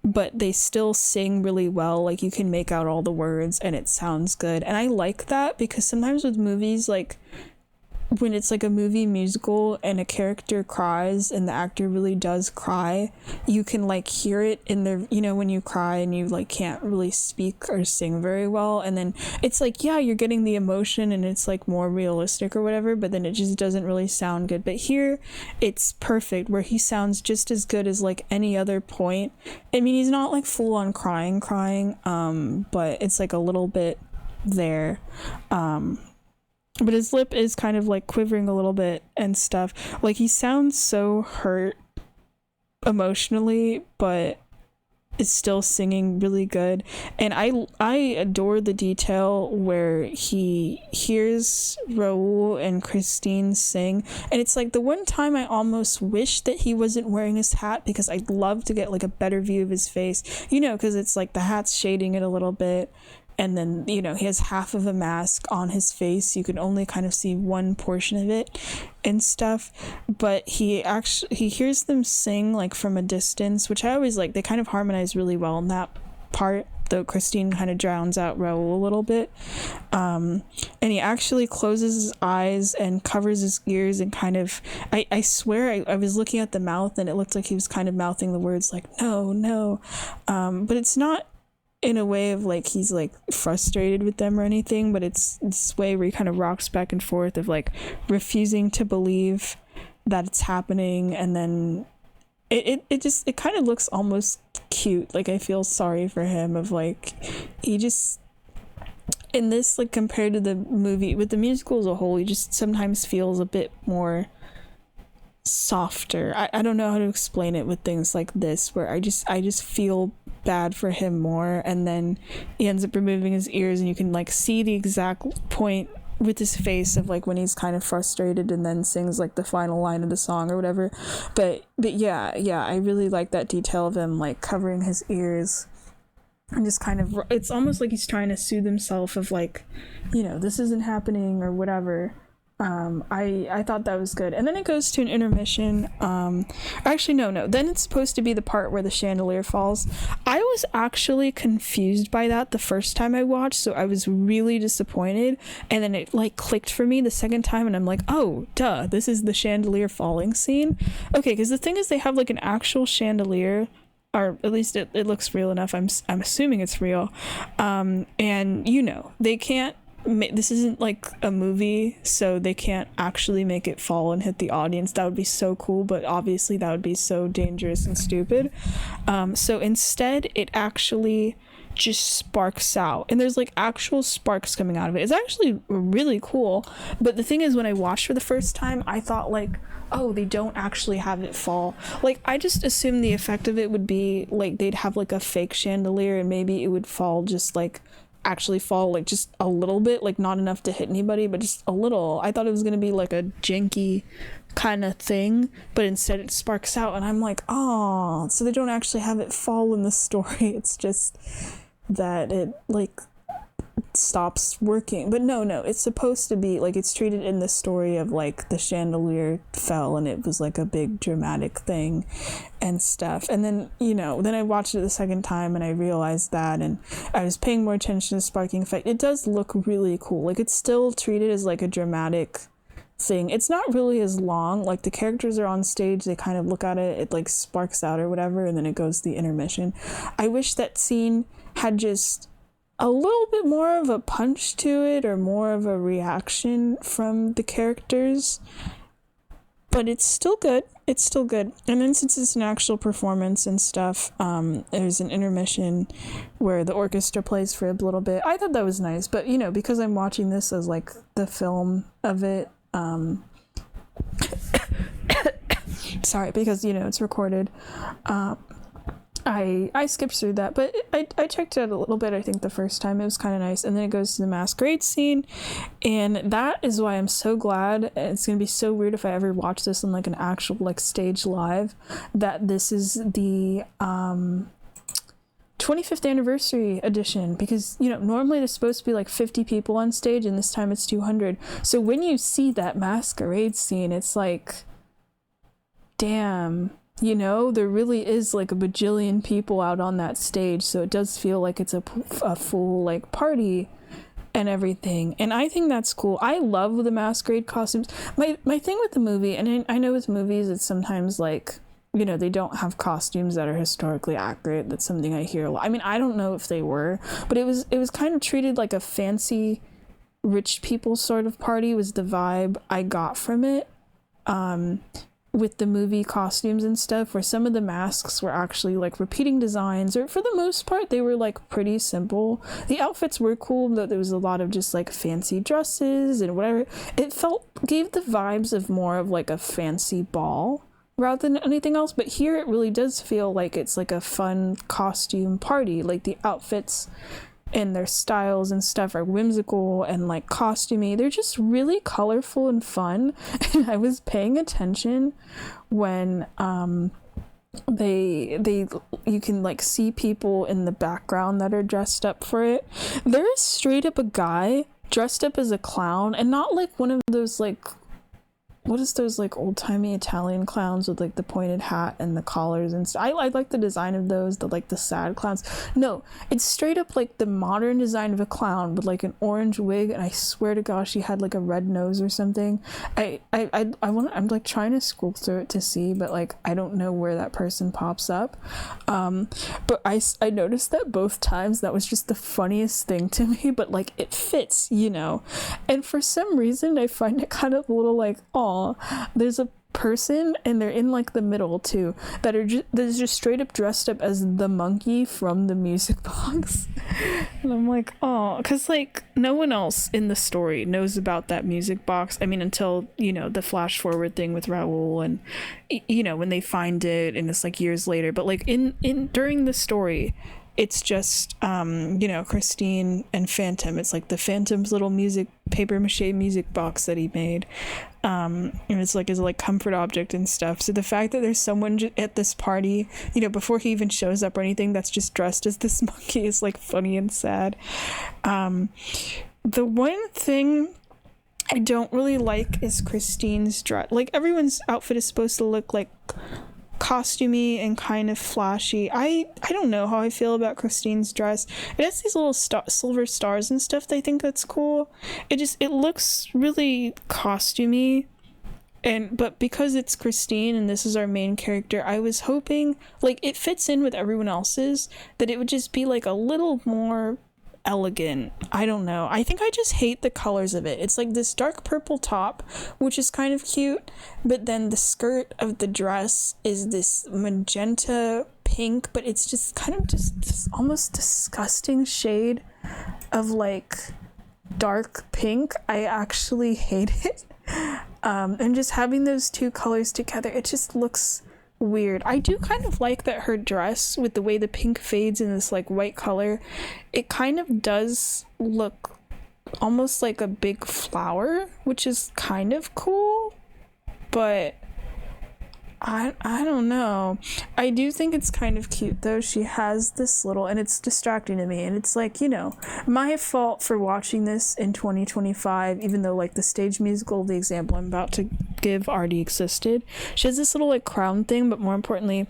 but they still sing really well. Like you can make out all the words and it sounds good. And I like that, because sometimes with movies, like when it's like a movie musical and a character cries and the actor really does cry, you can like hear it in their, you know, when you cry and you like can't really speak or sing very well, and then it's like, yeah, you're getting the emotion and it's like more realistic or whatever, but then it just doesn't really sound good. But here it's perfect, where he sounds just as good as like any other point. I mean, he's not like full on crying, but it's like a little bit there. But his lip is kind of like quivering a little bit and stuff. Like he sounds so hurt emotionally, but is still singing really good. And I adore the detail where he hears Raoul and Christine sing, and it's like the one time I almost wish that he wasn't wearing his hat, because I'd love to get like a better view of his face, you know, because it's like the hat's shading it a little bit. And then, you know, he has half of a mask on his face. You can only kind of see one portion of it and stuff. But he hears them sing like from a distance, which I always like. They kind of harmonize really well in that part, though Christine kind of drowns out Raoul a little bit. And he actually closes his eyes and covers his ears and kind of, I swear I was looking at the mouth and it looked like he was kind of mouthing the words like, no. But it's not in a way of like he's like frustrated with them or anything, but it's this way where he kind of rocks back and forth of like refusing to believe that it's happening, and then it kind of looks almost cute. Like I feel sorry for him of like he just in this, like compared to the movie with the musical as a whole, he just sometimes feels a bit more softer. I don't know how to explain it with things like this where I just feel bad for him more, and then he ends up removing his ears and you can like see the exact point with his face of like when he's kind of frustrated and then sings like the final line of the song or whatever. But yeah, I really like that detail of him like covering his ears and just kind of, it's almost like he's trying to soothe himself of like, you know, this isn't happening or whatever. I thought that was good. And then it goes to an intermission. Actually no, then it's supposed to be the part where the chandelier falls. I was actually confused by that the first time I watched, so I was really disappointed, and then it like clicked for me the second time and I'm like, oh duh, this is the chandelier falling scene. Okay, because the thing is they have like an actual chandelier, or at least it looks real enough. I'm assuming it's real. And you know, they can't, this isn't like a movie, so they can't actually make it fall and hit the audience. That would be so cool, but obviously that would be so dangerous and stupid. So instead it actually just sparks out, and there's like actual sparks coming out of it. It's actually really cool. But the thing is, when I watched for the first time, I thought like, oh, they don't actually have it fall. Like I just assumed the effect of it would be like they'd have like a fake chandelier and maybe it would fall, just like actually fall like just a little bit, like not enough to hit anybody, but just a little. I thought it was gonna be like a janky kind of thing, but instead it sparks out, and I'm like, oh, so they don't actually have it fall in the story. It's just that it like stops working. But no, it's supposed to be like, it's treated in the story of like the chandelier fell and it was like a big dramatic thing and stuff. And then, you know, then I watched it the second time and I realized that, and I was paying more attention to the sparking effect. It does look really cool. Like it's still treated as like a dramatic thing. It's not really as long. Like the characters are on stage, they kind of look at it, it like sparks out or whatever, and then it goes to the intermission. I wish that scene had just a little bit more of a punch to it, or more of a reaction from the characters, but it's still good. And then since it's an actual performance and stuff, there's an intermission where the orchestra plays for a little bit. I thought that was nice, but you know, because I'm watching this as like the film of it, sorry, because you know it's recorded, I skipped through that, but I checked it out a little bit. I think the first time it was kind of nice, and then it goes to the masquerade scene, and that is why I'm so glad. It's gonna be so weird if I ever watch this on like an actual like stage live, that this is the 25th anniversary edition, because you know normally there's supposed to be like 50 people on stage, and this time it's 200. So when you see that masquerade scene, it's like, damn. You know, there really is like a bajillion people out on that stage, so it does feel like it's a full like party and everything, and I think that's cool. I love the masquerade costumes. My thing with the movie, and I know with movies it's sometimes like, you know, they don't have costumes that are historically accurate. That's something I hear a lot. I mean, I don't know if they were, but it was kind of treated like a fancy rich people sort of party was the vibe I got from it. With the movie costumes and stuff, where some of the masks were actually like repeating designs, or for the most part they were like pretty simple. The outfits were cool, but there was a lot of just like fancy dresses and whatever. It gave the vibes of more of like a fancy ball rather than anything else. But here it really does feel like it's like a fun costume party. Like the outfits and their styles and stuff are whimsical and like costumey. They're just really colorful and fun. And I was paying attention when you can like see people in the background that are dressed up for it. There is straight up a guy dressed up as a clown, and not like one of those like what is those like old-timey Italian clowns with like the pointed hat and the collars and stuff? I like the design of those, the sad clowns. No, it's straight up like the modern design of a clown with like an orange wig, and I swear to gosh, he had like a red nose or something. I'm like trying to scroll through it to see, but like I don't know where that person pops up. But I noticed that both times. That was just the funniest thing to me, but like it fits, you know. And for some reason I find it kind of a little like, oh, there's a person and they're in like the middle too that are just straight up dressed up as the monkey from the music box. And I'm like, oh, because like no one else in the story knows about that music box. I mean, until, you know, the flash forward thing with Raoul, and you know, when they find it and it's like years later. But like in during the story, it's just you know, Christine and Phantom. It's like the Phantom's little paper mache music box that he made, and it's like his like comfort object and stuff. So the fact that there's someone at this party, you know, before he even shows up or anything, that's just dressed as this monkey is like funny and sad. The one thing I don't really like is Christine's dress. Like everyone's outfit is supposed to look like costumey and kind of flashy. I don't know how I feel about Christine's dress. It has these little silver stars and stuff. I think that's cool. It looks really costumey, but because it's Christine and this is our main character, I was hoping like it fits in with everyone else's, that it would just be like a little more elegant. I don't know. I think I just hate the colors of it. It's like this dark purple top, which is kind of cute, but then the skirt of the dress is this magenta pink, but it's just kind of just this almost disgusting shade of like dark pink. I actually hate it. And just having those two colors together, it just looks weird. I do kind of like that her dress, with the way the pink fades in this like white color, it kind of does look almost like a big flower, which is kind of cool, but I don't know. I do think it's kind of cute though. She has this little, and it's distracting to me, and it's like, you know, my fault for watching this in 2025, even though like the stage musical, the example I'm about to give, already existed. She has this little like crown thing, but more importantly,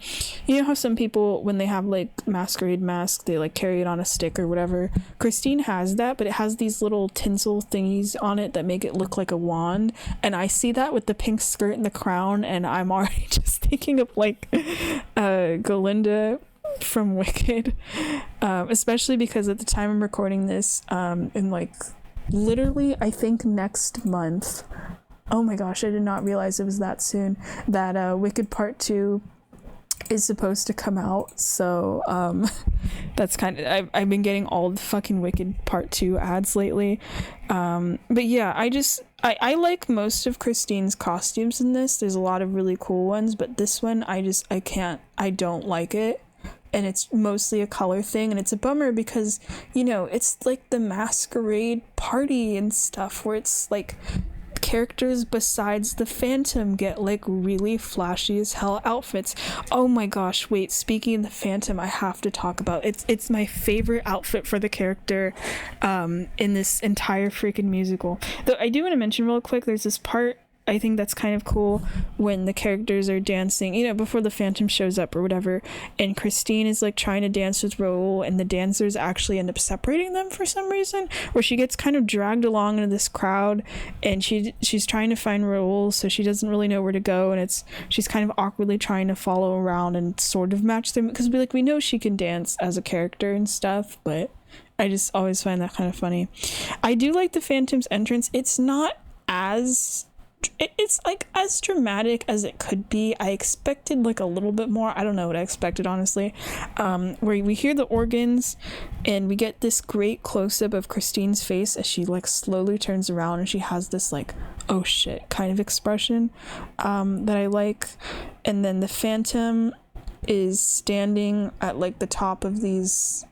you know how some people, when they have like masquerade mask, they like carry it on a stick or whatever. Christine has that, but it has these little tinsel thingies on it that make it look like a wand, and I see that with the pink skirt and the crown, and I'm already just thinking of like Galinda from Wicked, especially because at the time I'm recording this, in like literally I think next month, oh my gosh, I did not realize it was that soon, that Wicked Part 2 is supposed to come out. So that's kind of, I've been getting all the fucking Wicked Part 2 ads lately. But yeah, I like most of Christine's costumes in this. There's a lot of really cool ones, but this one I don't like it. And it's mostly a color thing, and it's a bummer because, you know, it's like the masquerade party and stuff where it's like characters besides the Phantom get like really flashy as hell outfits. Oh my gosh, wait, speaking of the Phantom, I have to talk about it's my favorite outfit for the character in this entire freaking musical. Though I do want to mention real quick, there's this part I think that's kind of cool when the characters are dancing, you know, before the Phantom shows up or whatever, and Christine is like trying to dance with Raoul, and the dancers actually end up separating them for some reason, where she gets kind of dragged along into this crowd, and she's trying to find Raoul, so she doesn't really know where to go, and she's kind of awkwardly trying to follow around and sort of match them, because we know she can dance as a character and stuff, but I just always find that kind of funny. I do like the Phantom's entrance. It's not it's like as dramatic as it could be. I expected like a little bit more. I don't know what I expected, honestly. Where we hear the organs and we get this great close-up of Christine's face as she like slowly turns around, and she has this like, oh shit kind of expression that I like. And then the Phantom is standing at like the top of these,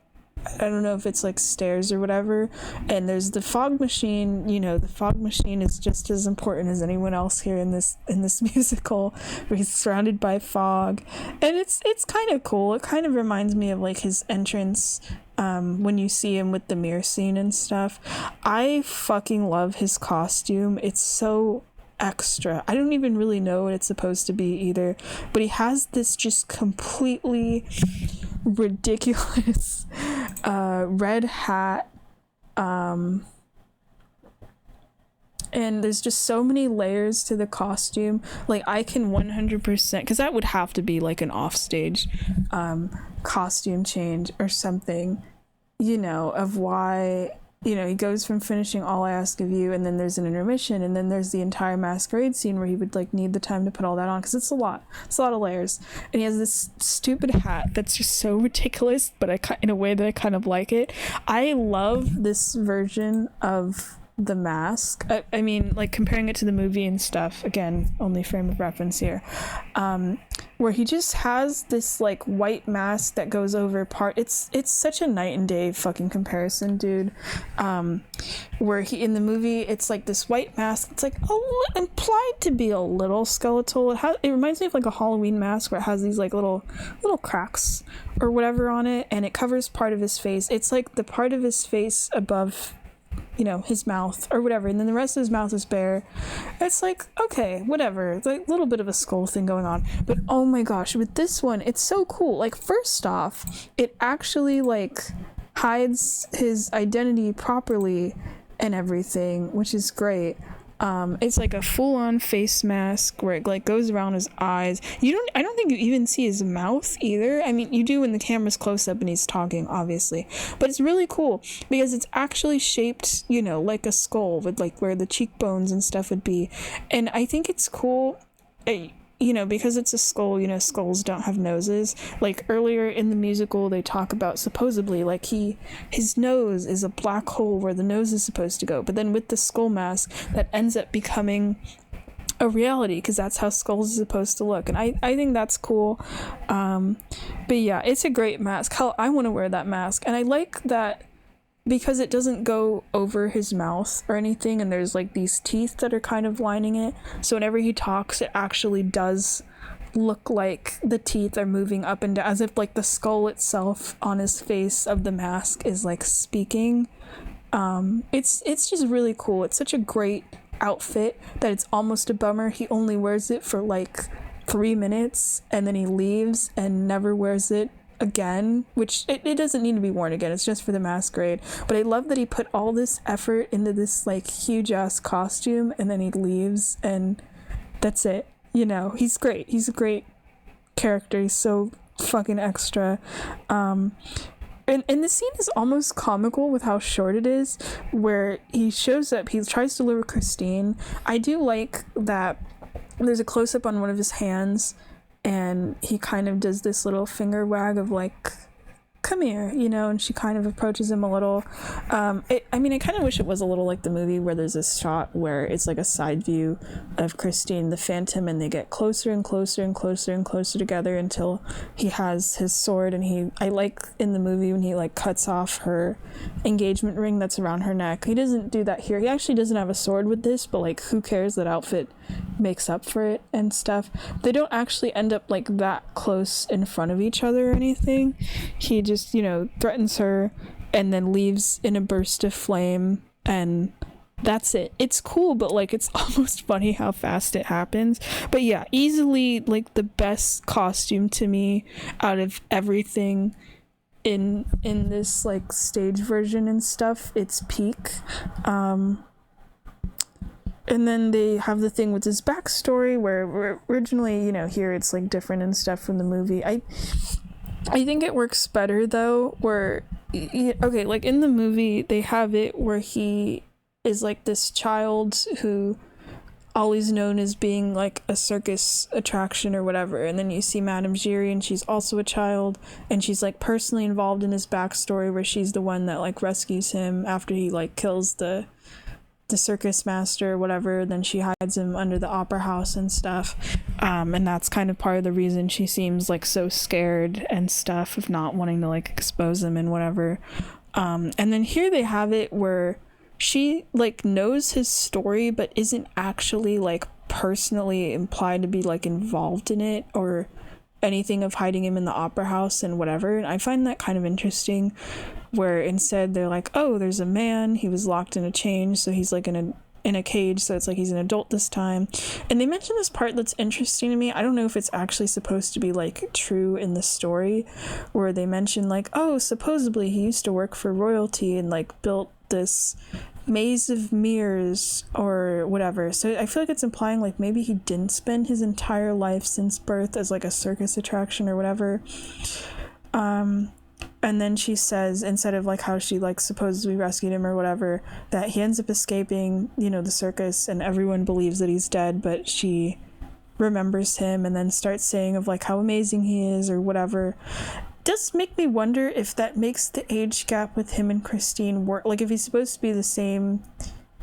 I don't know if it's like stairs or whatever, and there's the fog machine. You know, the fog machine is just as important as anyone else here in this musical, where he's surrounded by fog, and it's kind of cool. It kind of reminds me of like his entrance when you see him with the mirror scene and stuff. I fucking love his costume. It's so extra. I don't even really know what it's supposed to be either, but he has this just completely ridiculous red hat, and there's just so many layers to the costume. Like, I can 100%, because that would have to be like an offstage costume change or something, you know, of why, you know, he goes from finishing All I Ask of You, and then there's an intermission, and then there's the entire masquerade scene where he would like need the time to put all that on, because it's a lot of layers, and he has this stupid hat that's just so ridiculous, but in a way that I kind of like it. I love this version of the mask. I mean, like, comparing it to the movie and stuff, again, only frame of reference here, where he just has this like white mask that goes over part. It's such a night and day fucking comparison, dude. Where he, in the movie, it's like this white mask, it's like implied to be a little skeletal. It reminds me of like a Halloween mask where it has these like little cracks or whatever on it, and it covers part of his face. It's like the part of his face above, you know, his mouth or whatever, and then the rest of his mouth is bare. It's like, okay, whatever. It's like a little bit of a skull thing going on, but oh my gosh, with this one, it's so cool. Like, first off, it actually like hides his identity properly and everything, which is great. It's like a full-on face mask where it like goes around his eyes. I don't think you even see his mouth either. I mean, you do when the camera's close up and he's talking, obviously, but it's really cool because it's actually shaped, you know, like a skull with like where the cheekbones and stuff would be. And I think it's cool, you know, because it's a skull, you know, skulls don't have noses. Like, earlier in the musical, they talk about supposedly, like, his nose is a black hole where the nose is supposed to go. But then with the skull mask, that ends up becoming a reality, because that's how skulls are supposed to look. And I think that's cool. But yeah, it's a great mask. Hell, I want to wear that mask. And I like that because it doesn't go over his mouth or anything, and there's like these teeth that are kind of lining it, so whenever he talks, it actually does look like the teeth are moving up and down, as if like the skull itself on his face of the mask is like speaking. It's just really cool. It's such a great outfit that it's almost a bummer he only wears it for like 3 minutes and then he leaves and never wears it again, which it doesn't need to be worn again, it's just for the masquerade. But I love that he put all this effort into this like huge ass costume and then he leaves and that's it, you know. He's great, he's a great character, he's so fucking extra. And the scene is almost comical with how short it is, where he shows up, he tries to lure Christine. I do like that there's a close-up on one of his hands and he kind of does this little finger wag of like, come here, you know, and she kind of approaches him a little. I kind of wish it was a little like the movie where there's this shot where it's like a side view of Christine the Phantom and they get closer and closer and closer and closer together until he has his sword. And I like in the movie when he like cuts off her engagement ring that's around her neck. He doesn't do that here. He actually doesn't have a sword with this, but like, who cares, that outfit makes up for it and stuff. They don't actually end up like that close in front of each other or anything. He just, you know, threatens her and then leaves in a burst of flame, and that's it. It's cool, but like, it's almost funny how fast it happens. But yeah, easily like the best costume to me out of everything in this like stage version and stuff. It's peak. And then they have the thing with his backstory where originally, you know, here it's like different and stuff from the movie. I think it works better though, where, okay, like in the movie they have it where he is like this child who always known as being like a circus attraction or whatever, and then you see Madame Giry and she's also a child and she's like personally involved in his backstory, where she's the one that like rescues him after he like kills the circus master or whatever. Then she hides him under the opera house and stuff, and that's kind of part of the reason she seems like so scared and stuff, of not wanting to like expose him and whatever. And then here they have it where she like knows his story but isn't actually like personally implied to be like involved in it or anything, of hiding him in the opera house and whatever. And I find that kind of interesting, where instead they're like, oh, there's a man, he was locked in a cage, so he's like in in a cage, so it's like he's an adult this time. And they mention this part that's interesting to me. I don't know if it's actually supposed to be like true in the story, where they mention like, oh, supposedly he used to work for royalty and like built this maze of mirrors or whatever. So I feel like it's implying like maybe he didn't spend his entire life since birth as like a circus attraction or whatever. And then she says, instead of like how she like supposedly rescued him or whatever, that he ends up escaping, you know, the circus, and everyone believes that he's dead, but she remembers him and then starts saying of like how amazing he is or whatever. It does make me wonder if that makes the age gap with him and Christine work. Like if he's supposed to be the same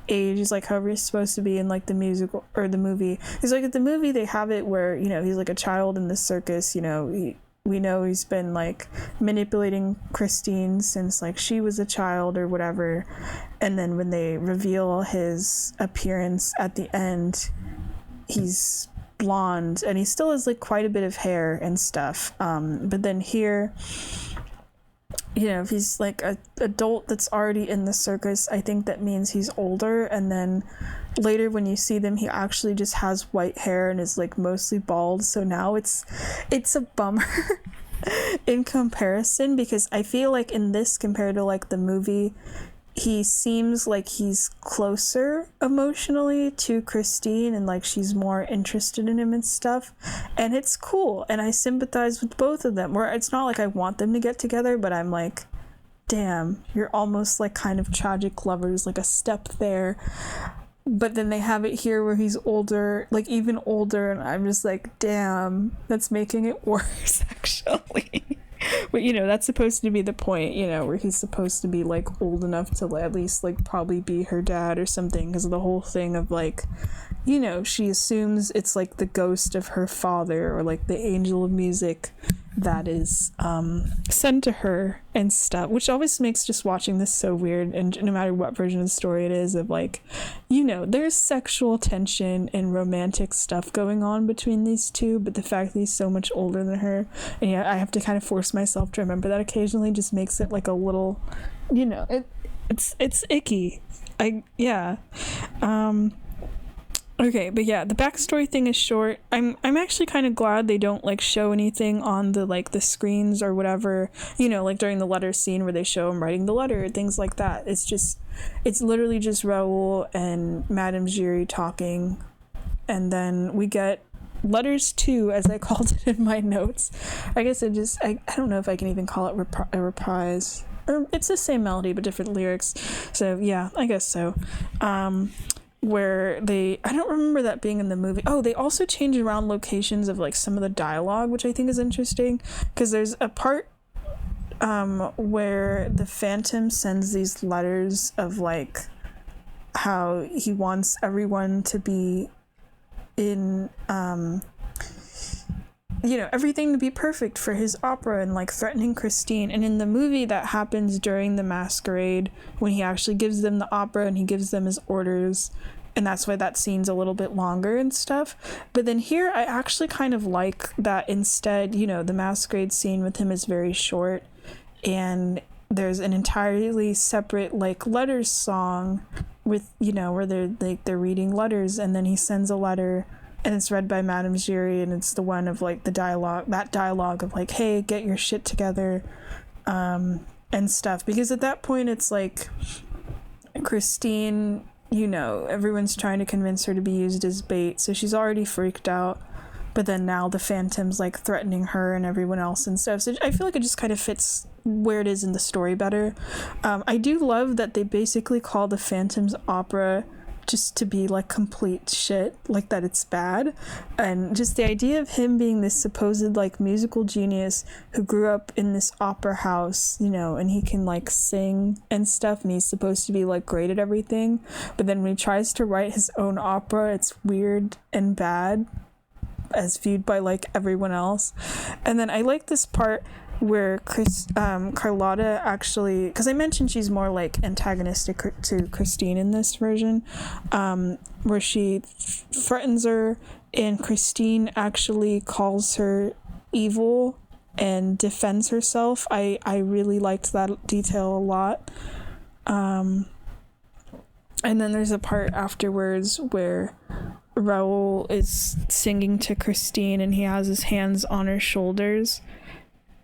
age as like however he's supposed to be in like the musical or the movie. Because like at the movie they have it where, you know, he's like a child in the circus, you know, we know he's been like manipulating Christine since like she was a child or whatever, and then when they reveal his appearance at the end, he's blonde and he still has like quite a bit of hair and stuff, but then here, you know, if he's like a adult that's already in the circus, I think that means he's older, and then later when you see them he actually just has white hair and is like mostly bald, so now it's a bummer in comparison, because I feel like in this compared to like the movie, he seems like he's closer emotionally to Christine and like she's more interested in him and stuff, and it's cool and I sympathize with both of them, where it's not like I want them to get together, but I'm like, damn, you're almost like kind of tragic lovers, like a step there. But then they have it here where he's older, like even older, and I'm just like, damn, that's making it worse actually. But you know, that's supposed to be the point, you know, where he's supposed to be like old enough to at least like probably be her dad or something, because of the whole thing of like, you know, she assumes it's like the ghost of her father or like the angel of music that is sent to her and stuff, which always makes just watching this so weird. And no matter what version of the story it is, of like, you know, there's sexual tension and romantic stuff going on between these two, but the fact that he's so much older than her, and yeah, I have to kind of force myself to remember that occasionally, just makes it like a little, you know, it's icky. Okay, but yeah, the backstory thing is short. I'm actually kind of glad they don't like show anything on the like the screens or whatever, you know, like during the letter scene where they show him writing the letter, things like that. It's literally just Raoul and Madame Giry talking, and then we get letters 2, as I called it in my notes. I guess I don't know if I can even call it a reprise. Or it's the same melody but different lyrics. So yeah, I guess so. Where I don't remember that being in the movie. Oh, they also change around locations of like some of the dialogue, which I think is interesting, because there's a part where the Phantom sends these letters of like how he wants everyone to be in you know, everything to be perfect for his opera, and like threatening Christine. And in the movie that happens during the masquerade, when he actually gives them the opera and he gives them his orders, and that's why that scene's a little bit longer and stuff. But then here I actually kind of like that instead, you know, the masquerade scene with him is very short, and there's an entirely separate like letters song with, you know, where they're reading letters, and then he sends a letter and it's read by Madame Giry, and it's the one of like that dialogue of like, hey, get your shit together, and stuff, because at that point it's like Christine, you know, everyone's trying to convince her to be used as bait, so she's already freaked out, but then now the Phantom's like threatening her and everyone else and stuff, so I feel like it just kind of fits where it is in the story better. I do love that they basically call the Phantom's opera just to be like complete shit, like that it's bad, and just the idea of him being this supposed like musical genius who grew up in this opera house, you know, and he can like sing and stuff, and he's supposed to be like great at everything, but then when he tries to write his own opera, it's weird and bad as viewed by like everyone else. And then I like this part where Carlotta actually, because I mentioned she's more like antagonistic to Christine in this version, where she threatens her, and Christine actually calls her evil and defends herself. I really liked that detail a lot. And then there's a part afterwards where Raul is singing to Christine and he has his hands on her shoulders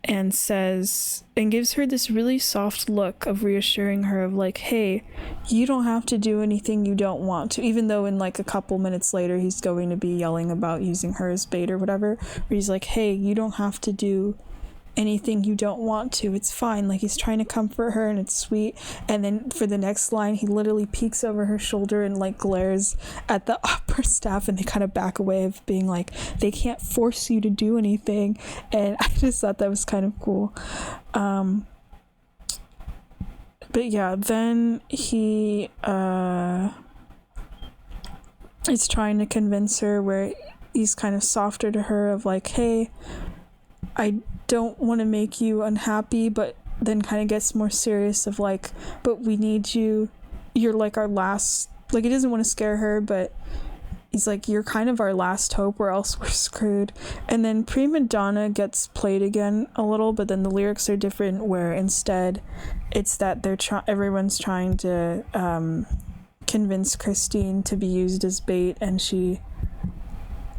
and says, and gives her this really soft look of reassuring her of like, hey, you don't have to do anything you don't want to, even though in like a couple minutes later he's going to be yelling about using her as bait or whatever, where he's like, hey, you don't have to do anything you don't want to, it's fine. Like, he's trying to comfort her and it's sweet. And then for the next line, he literally peeks over her shoulder and like glares at the opera staff, and they kind of back away of being like, they can't force you to do anything. And I just thought that was kind of cool. But yeah, then he is trying to convince her, where he's kind of softer to her of like, hey, I don't want to make you unhappy, but then kind of gets more serious of like, but we need you, you're like our last, like, he doesn't want to scare her, but he's like, you're kind of our last hope or else we're screwed. And then Prima Donna gets played again a little, but then the lyrics are different, where instead it's that everyone's trying to convince Christine to be used as bait,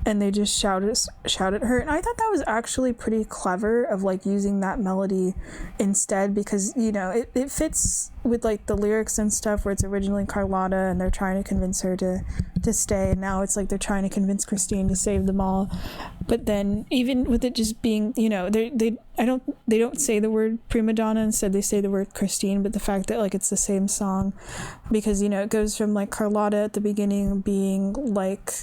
and they just shout at her. And I thought that was actually pretty clever of like using that melody instead, because, you know, it fits with like the lyrics and stuff, where it's originally Carlotta and they're trying to convince her to stay, and now it's like they're trying to convince Christine to save them all. But then even with it just being, you know, they don't say the word prima donna, instead they say the word Christine, but the fact that like it's the same song, because, you know, it goes from like Carlotta at the beginning being like,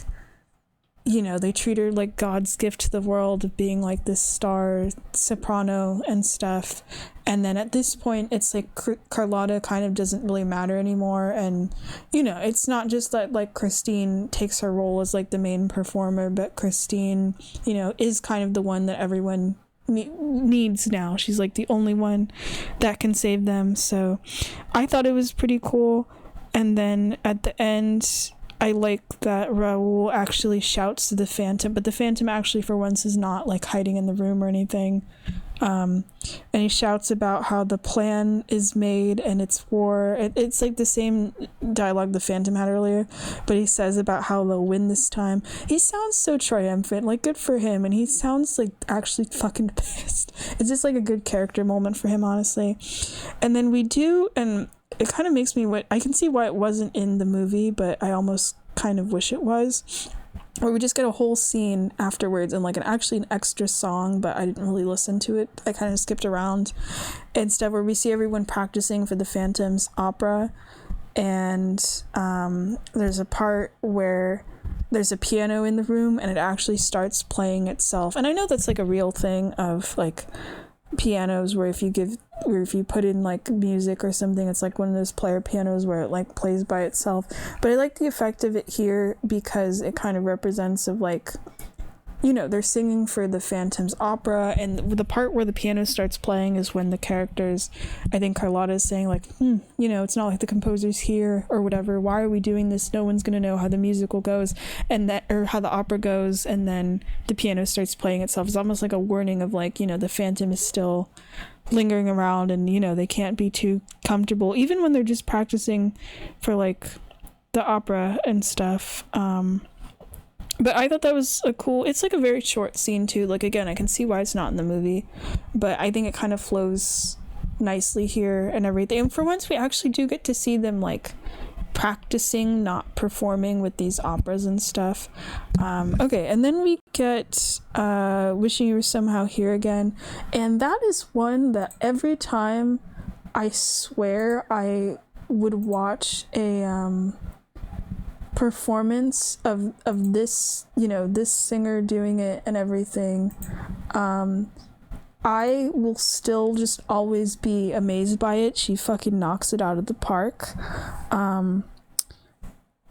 you know, they treat her like God's gift to the world of being like this star soprano and stuff. And then at this point, it's like Carlotta kind of doesn't really matter anymore. And, you know, it's not just that like Christine takes her role as like the main performer, but Christine, you know, is kind of the one that everyone needs now. She's like the only one that can save them. So I thought it was pretty cool. And then at the end, I like that Raul actually shouts to the Phantom, but the Phantom actually for once is not like hiding in the room or anything. And he shouts about how the plan is made and it's war. It's like the same dialogue the Phantom had earlier, but he says about how they'll win this time. He sounds so triumphant, like good for him, and he sounds like actually fucking pissed. It's just like a good character moment for him, honestly. And then we do, and it kind of makes me I can see why it wasn't in the movie, but I almost kind of wish it was, where we just get a whole scene afterwards and like an extra song, but I didn't really listen to it. I kind of skipped around instead, where we see everyone practicing for the Phantom's opera, and there's a part where there's a piano in the room and it actually starts playing itself. And I know that's like a real thing of like pianos, where if you put in like music or something, it's like one of those player pianos where it like plays by itself. But I like the effect of it here because it kind of represents of like, you know, they're singing for the Phantom's opera, and the part where the piano starts playing is when the characters, I think Carlotta is saying like, you know, it's not like the composer's here or whatever, why are we doing this, no one's gonna know how the musical goes, and that, or how the opera goes, and then the piano starts playing itself. It's almost like a warning of like, you know, the Phantom is still lingering around, and, you know, they can't be too comfortable even when they're just practicing for like the opera and stuff. But I thought that was it's like a very short scene too. Like, again, I can see why it's not in the movie, but I think it kind of flows nicely here and everything. And for once, we actually do get to see them like practicing, not performing with these operas and stuff. Okay, and then we get Wishing You Were Somehow Here Again, and that is one that every time I swear I would watch a performance of this, you know, this singer doing it and everything, I will still just always be amazed by it. She fucking knocks it out of the park.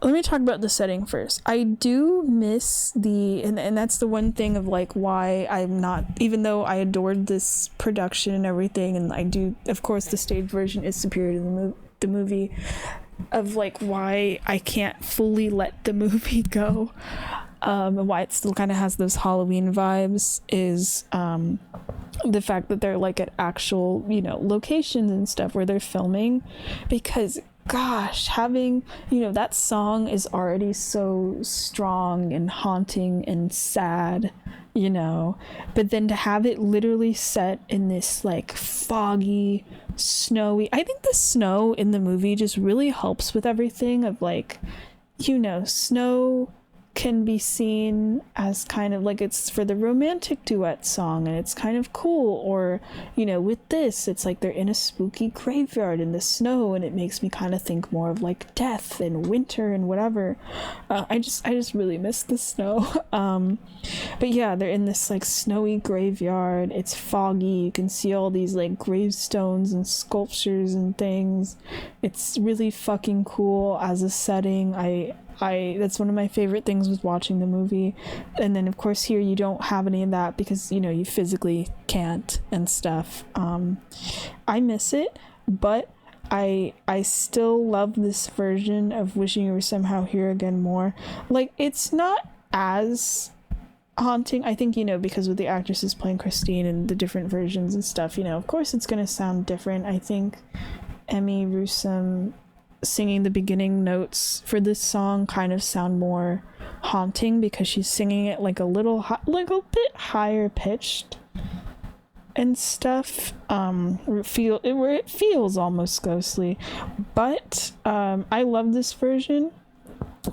Let me talk about the setting first. I do miss and that's the one thing of like why I'm not, even though I adored this production and everything, and I do, of course the stage version is superior to the movie, of like why I can't fully let the movie go, and why it still kind of has those Halloween vibes, is the fact that they're like at actual, you know, locations and stuff where they're filming, because gosh, having, that song is already so strong and haunting and sad, but then to have it literally set in this like foggy, snowy, I think the snow in the movie just really helps with everything of like, snow can be seen as kind of like it's for the romantic duet song and it's kind of cool, or with this it's like they're in a spooky graveyard in the snow and it makes me kind of think more of like death and winter and whatever. I just really miss the snow. But yeah, they're in this like snowy graveyard, it's foggy, you can see all these like gravestones and sculptures and things. It's really fucking cool as a setting. I that's one of my favorite things with watching the movie. And then of course here you don't have any of that because you physically can't and stuff. I miss it, but I still love this version of Wishing You Were Somehow Here Again more. Like, it's not as haunting, I think, because with the actresses playing Christine and the different versions and stuff, of course it's gonna sound different. I think Emmy Rossum singing the beginning notes for this song kind of sound more haunting because she's singing it like a bit higher pitched and stuff, where it feels almost ghostly. But I love this version,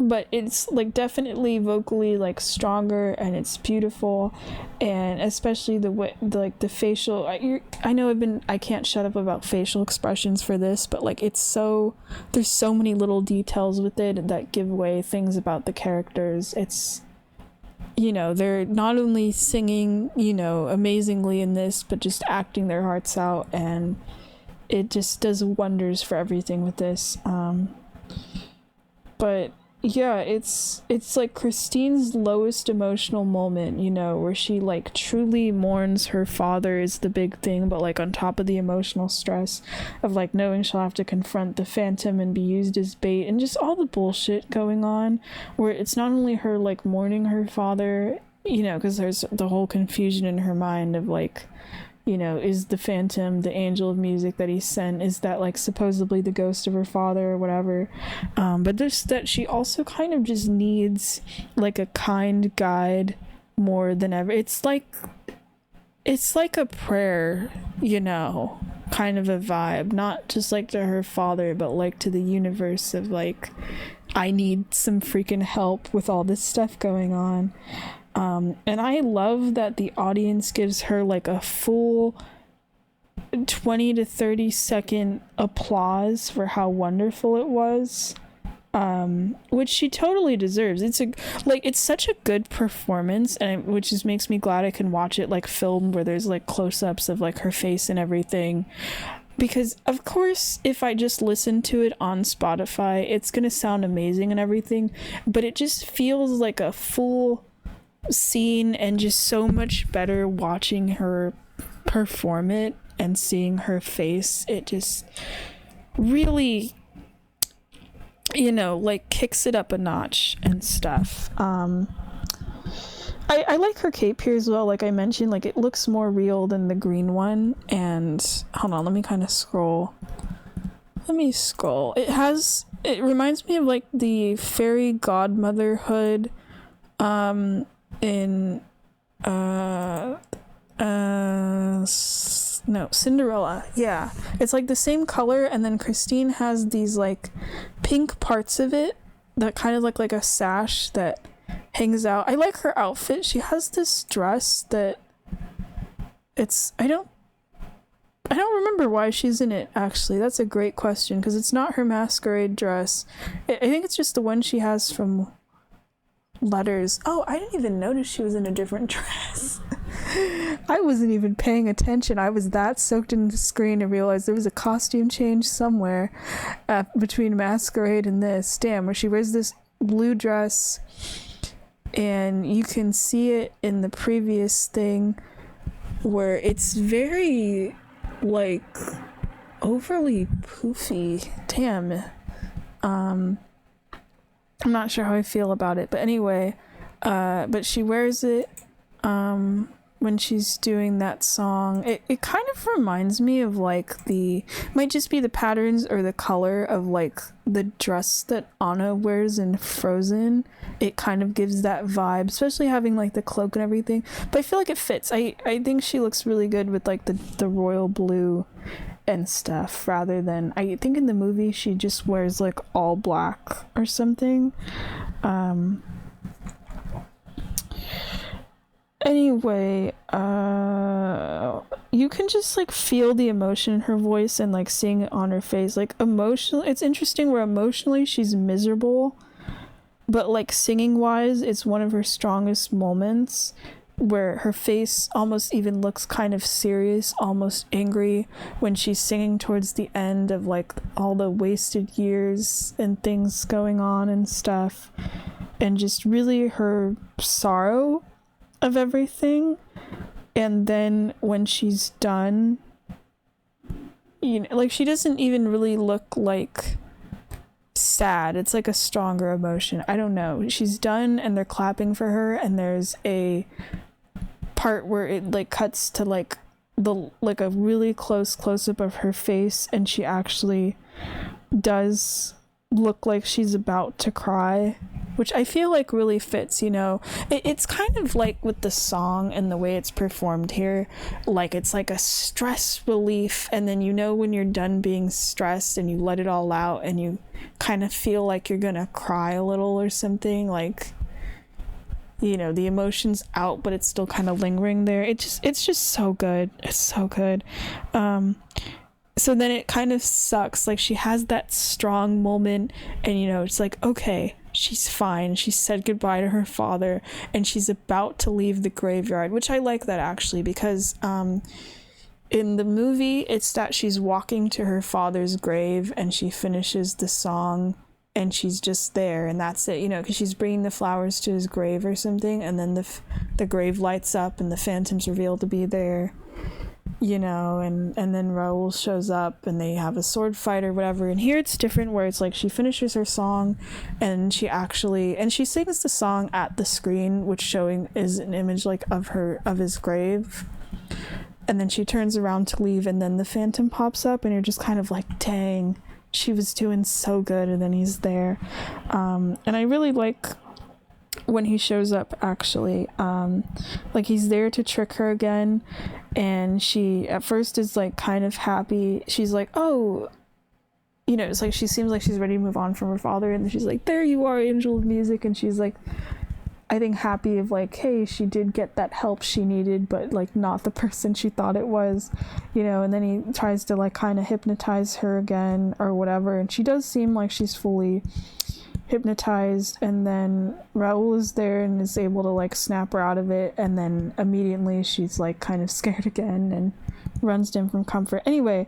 but it's like definitely vocally like stronger and it's beautiful, and especially the way the facial, I know I can't shut up about facial expressions for this, but like there's so many little details with it that give away things about the characters. It's they're not only singing amazingly in this, but just acting their hearts out, and it just does wonders for everything with this. But yeah, it's like Christine's lowest emotional moment, where she like truly mourns her father is the big thing, but like on top of the emotional stress of like knowing she'll have to confront the Phantom and be used as bait and just all the bullshit going on, where it's not only her like mourning her father, because there's the whole confusion in her mind of like, is the Phantom the angel of music that he sent, is that like supposedly the ghost of her father or whatever, but there's that she also kind of just needs like a kind guide more than ever. It's like a prayer, kind of a vibe, not just like to her father, but like to the universe of like, I need some freaking help with all this stuff going on. And I love that the audience gives her like a full 20 to 30 second applause for how wonderful it was, which she totally deserves. It's such a good performance, and which just makes me glad I can watch it like filmed where there's like close-ups of like her face and everything, because of course if I just listen to it on Spotify it's gonna sound amazing and everything, but it just feels like a full scene and just so much better watching her perform it and seeing her face. It just really like kicks it up a notch and stuff. I like her cape here as well. Like I mentioned, like it looks more real than the green one. And hold on, let me kind of scroll. It reminds me of like the fairy godmother hood in Cinderella. Yeah, it's like the same color, and then Christine has these like pink parts of it that kind of look like a sash that hangs out. I like her outfit. She has this dress that I don't remember why she's in it, actually. That's a great question, because it's not her masquerade dress. I think it's just the one she has from Letters. Oh, I didn't even notice she was in a different dress. I wasn't even paying attention. I was that soaked in the screen to realize there was a costume change somewhere between Masquerade and this. Damn, where she wears this blue dress, and you can see it in the previous thing where it's very like overly poofy. Damn. I'm not sure how I feel about it, but anyway, but she wears it when she's doing that song, it kind of reminds me of like might just be the patterns or the color of like the dress that Anna wears in Frozen. It kind of gives that vibe, especially having like the cloak and everything, but I feel like it fits. I think she looks really good with like the royal blue and stuff, rather than, I think in the movie she just wears like all black or something. Anyway, you can just like feel the emotion in her voice and like seeing it on her face. Like emotional, it's interesting where emotionally she's miserable, but like singing wise, it's one of her strongest moments, where her face almost even looks kind of serious, almost angry, when she's singing towards the end of like all the wasted years and things going on and stuff, and just really her sorrow of everything. And then when she's done, you know, like she doesn't even really look like sad. It's like a stronger emotion. I don't know. She's done and they're clapping for her, and there's a part where it like cuts to like a really close up of her face, and she actually does look like she's about to cry, which I feel like really fits, you know. It's kind of like with the song and the way it's performed here, like it's like a stress relief, and then you know when you're done being stressed and you let it all out and you kind of feel like you're gonna cry a little or something, like, you know, the emotion's out but it's still kind of lingering there. It's just so good. It's so good. So then it kind of sucks, like she has that strong moment and, you know, it's like, okay, she's fine, she said goodbye to her father and she's about to leave the graveyard, which I like that actually, because in the movie it's that she's walking to her father's grave and she finishes the song and she's just there and that's it, you know, because she's bringing the flowers to his grave or something, and then the grave lights up and the phantom's revealed to be there, you know, and then Raoul shows up and they have a sword fight or whatever. And here it's different, where it's like she finishes her song and she sings the song at the screen, which showing is an image like of his grave, and then she turns around to leave and then the phantom pops up and you're just kind of like, dang, she was doing so good, and then he's there. And I really like when he shows up, actually, like he's there to trick her again, and she at first is like kind of happy. She's like, oh, you know, it's like she seems like she's ready to move on from her father, and she's like, there you are, angel of music, and she's like, I think happy of like, hey, she did get that help she needed, but like not the person she thought it was, you know. And then he tries to like kind of hypnotize her again or whatever, and she does seem like she's fully hypnotized, and then Raoul is there and is able to like snap her out of it, and then immediately she's like kind of scared again and runs to him from comfort. Anyway,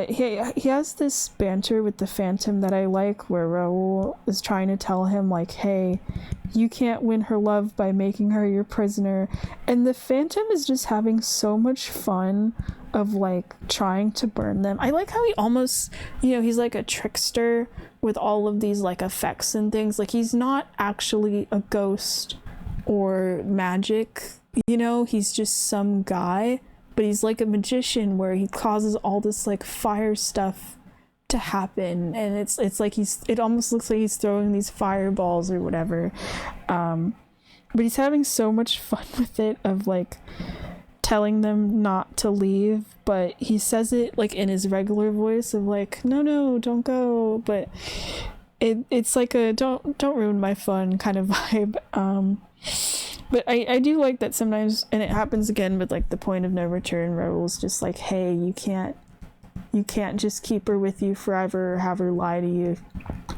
he has this banter with the phantom that I like, where Raoul is trying to tell him like, hey, you can't win her love by making her your prisoner, and the phantom is just having so much fun of like trying to burn them. I like how he almost, you know, he's like a trickster with all of these like effects and things. Like he's not actually a ghost or magic, you know, he's just some guy, but he's like a magician where he causes all this like fire stuff to happen, and it's like it almost looks like he's throwing these fireballs or whatever, but he's having so much fun with it, of like telling them not to leave, but he says it like in his regular voice of like, no, don't go, but it's like a don't ruin my fun kind of vibe. But I do like that sometimes, and it happens again with like the point of no return. Raoul's just like, hey, you can't just keep her with you forever, or have her lie to you,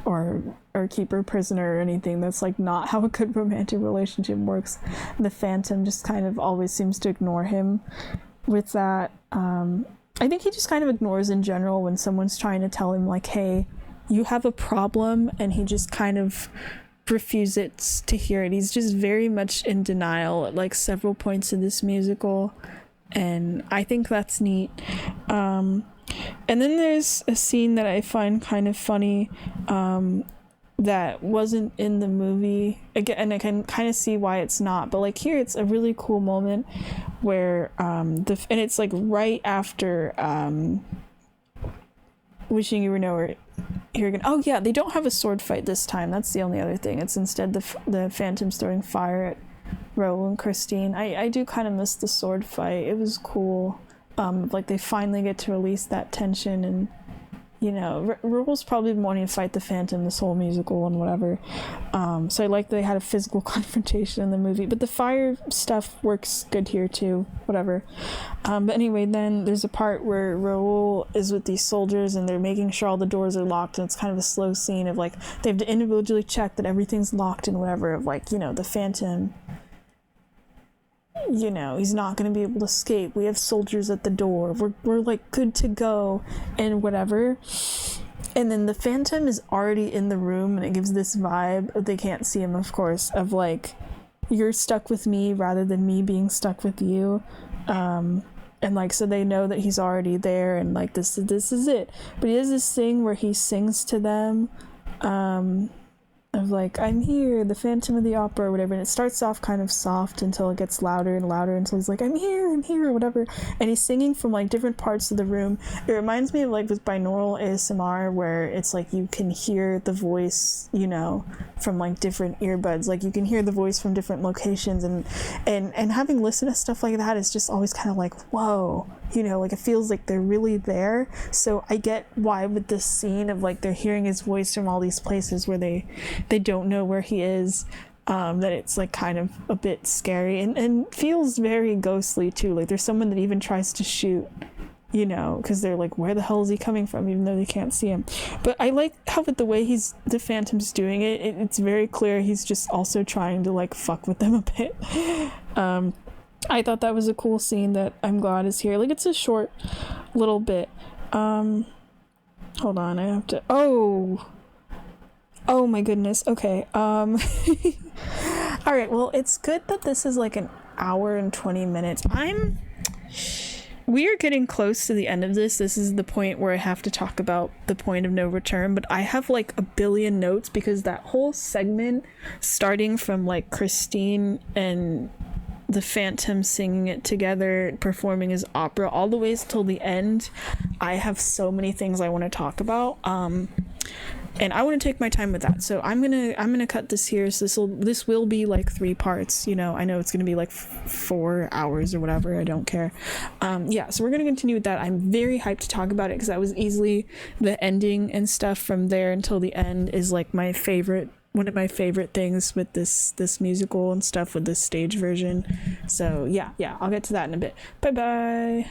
or keep her prisoner or anything. That's like not how a good romantic relationship works. And the phantom just kind of always seems to ignore him with that. I think he just kind of ignores in general when someone's trying to tell him like, hey, you have a problem, and he just kind of refuses to hear it. He's just very much in denial at like several points in this musical, and I think that's neat. And then there's a scene that I find kind of funny, that wasn't in the movie again, and I can kind of see why it's not, but like here it's a really cool moment where and it's like right after Wishing You Were Nowhere Here Again. Oh yeah, they don't have a sword fight this time. That's the only other thing. It's instead the Phantoms throwing fire at Raoul and Christine. I do kind of miss the sword fight. It was cool. Like they finally get to release that tension, and you know, Raoul's probably been wanting to fight the Phantom this whole musical and whatever. So I like that they had a physical confrontation in the movie, but the fire stuff works good here too, whatever. But anyway, then there's a part where Raoul is with these soldiers and they're making sure all the doors are locked, and it's kind of a slow scene of like, they have to individually check that everything's locked and whatever, of like, you know, the Phantom, you know, he's not going to be able to escape. We have soldiers at the door. We're like good to go and whatever. And then the Phantom is already in the room, and it gives this vibe, they can't see him of course, of like, you're stuck with me rather than me being stuck with you. And like, so they know that he's already there, and like this is it. But he has this thing where he sings to them, of like, I'm here, the Phantom of the Opera or whatever, and it starts off kind of soft until it gets louder and louder until he's like, I'm here, whatever, and he's singing from like different parts of the room. It reminds me of like with binaural ASMR, where it's like you can hear the voice, you know, from like different earbuds, like you can hear the voice from different locations, and having listened to stuff like that is just always kind of like, whoa, you know, like it feels like they're really there. So I get why with this scene of like they're hearing his voice from all these places where they don't know where he is, that it's like kind of a bit scary and feels very ghostly too. Like there's someone that even tries to shoot, you know, because they're like, where the hell is he coming from, even though they can't see him. But I like how with the way the Phantom's doing it's very clear he's just also trying to like fuck with them a bit. I thought that was a cool scene that I'm glad is here. Like it's a short little bit. Hold on, I have to, oh my goodness, okay. All right, well, it's good that this is like an hour and 20 minutes. We are getting close to the end of this. This is the point where I have to talk about the point of no return, but I have like a billion notes, because that whole segment starting from like Christine and the Phantom singing it together, performing his opera, all the ways till the end, I have so many things I want to talk about, and I want to take my time with that. So I'm gonna cut this here. So this will be like 3 parts. You know, I know it's gonna be like 4 hours or whatever. I don't care. Yeah. So we're gonna continue with that. I'm very hyped to talk about it, because that was easily the ending and stuff from there until the end is like my favorite. One of my favorite things with this musical and stuff, with this stage version. So yeah, I'll get to that in a bit. Bye bye.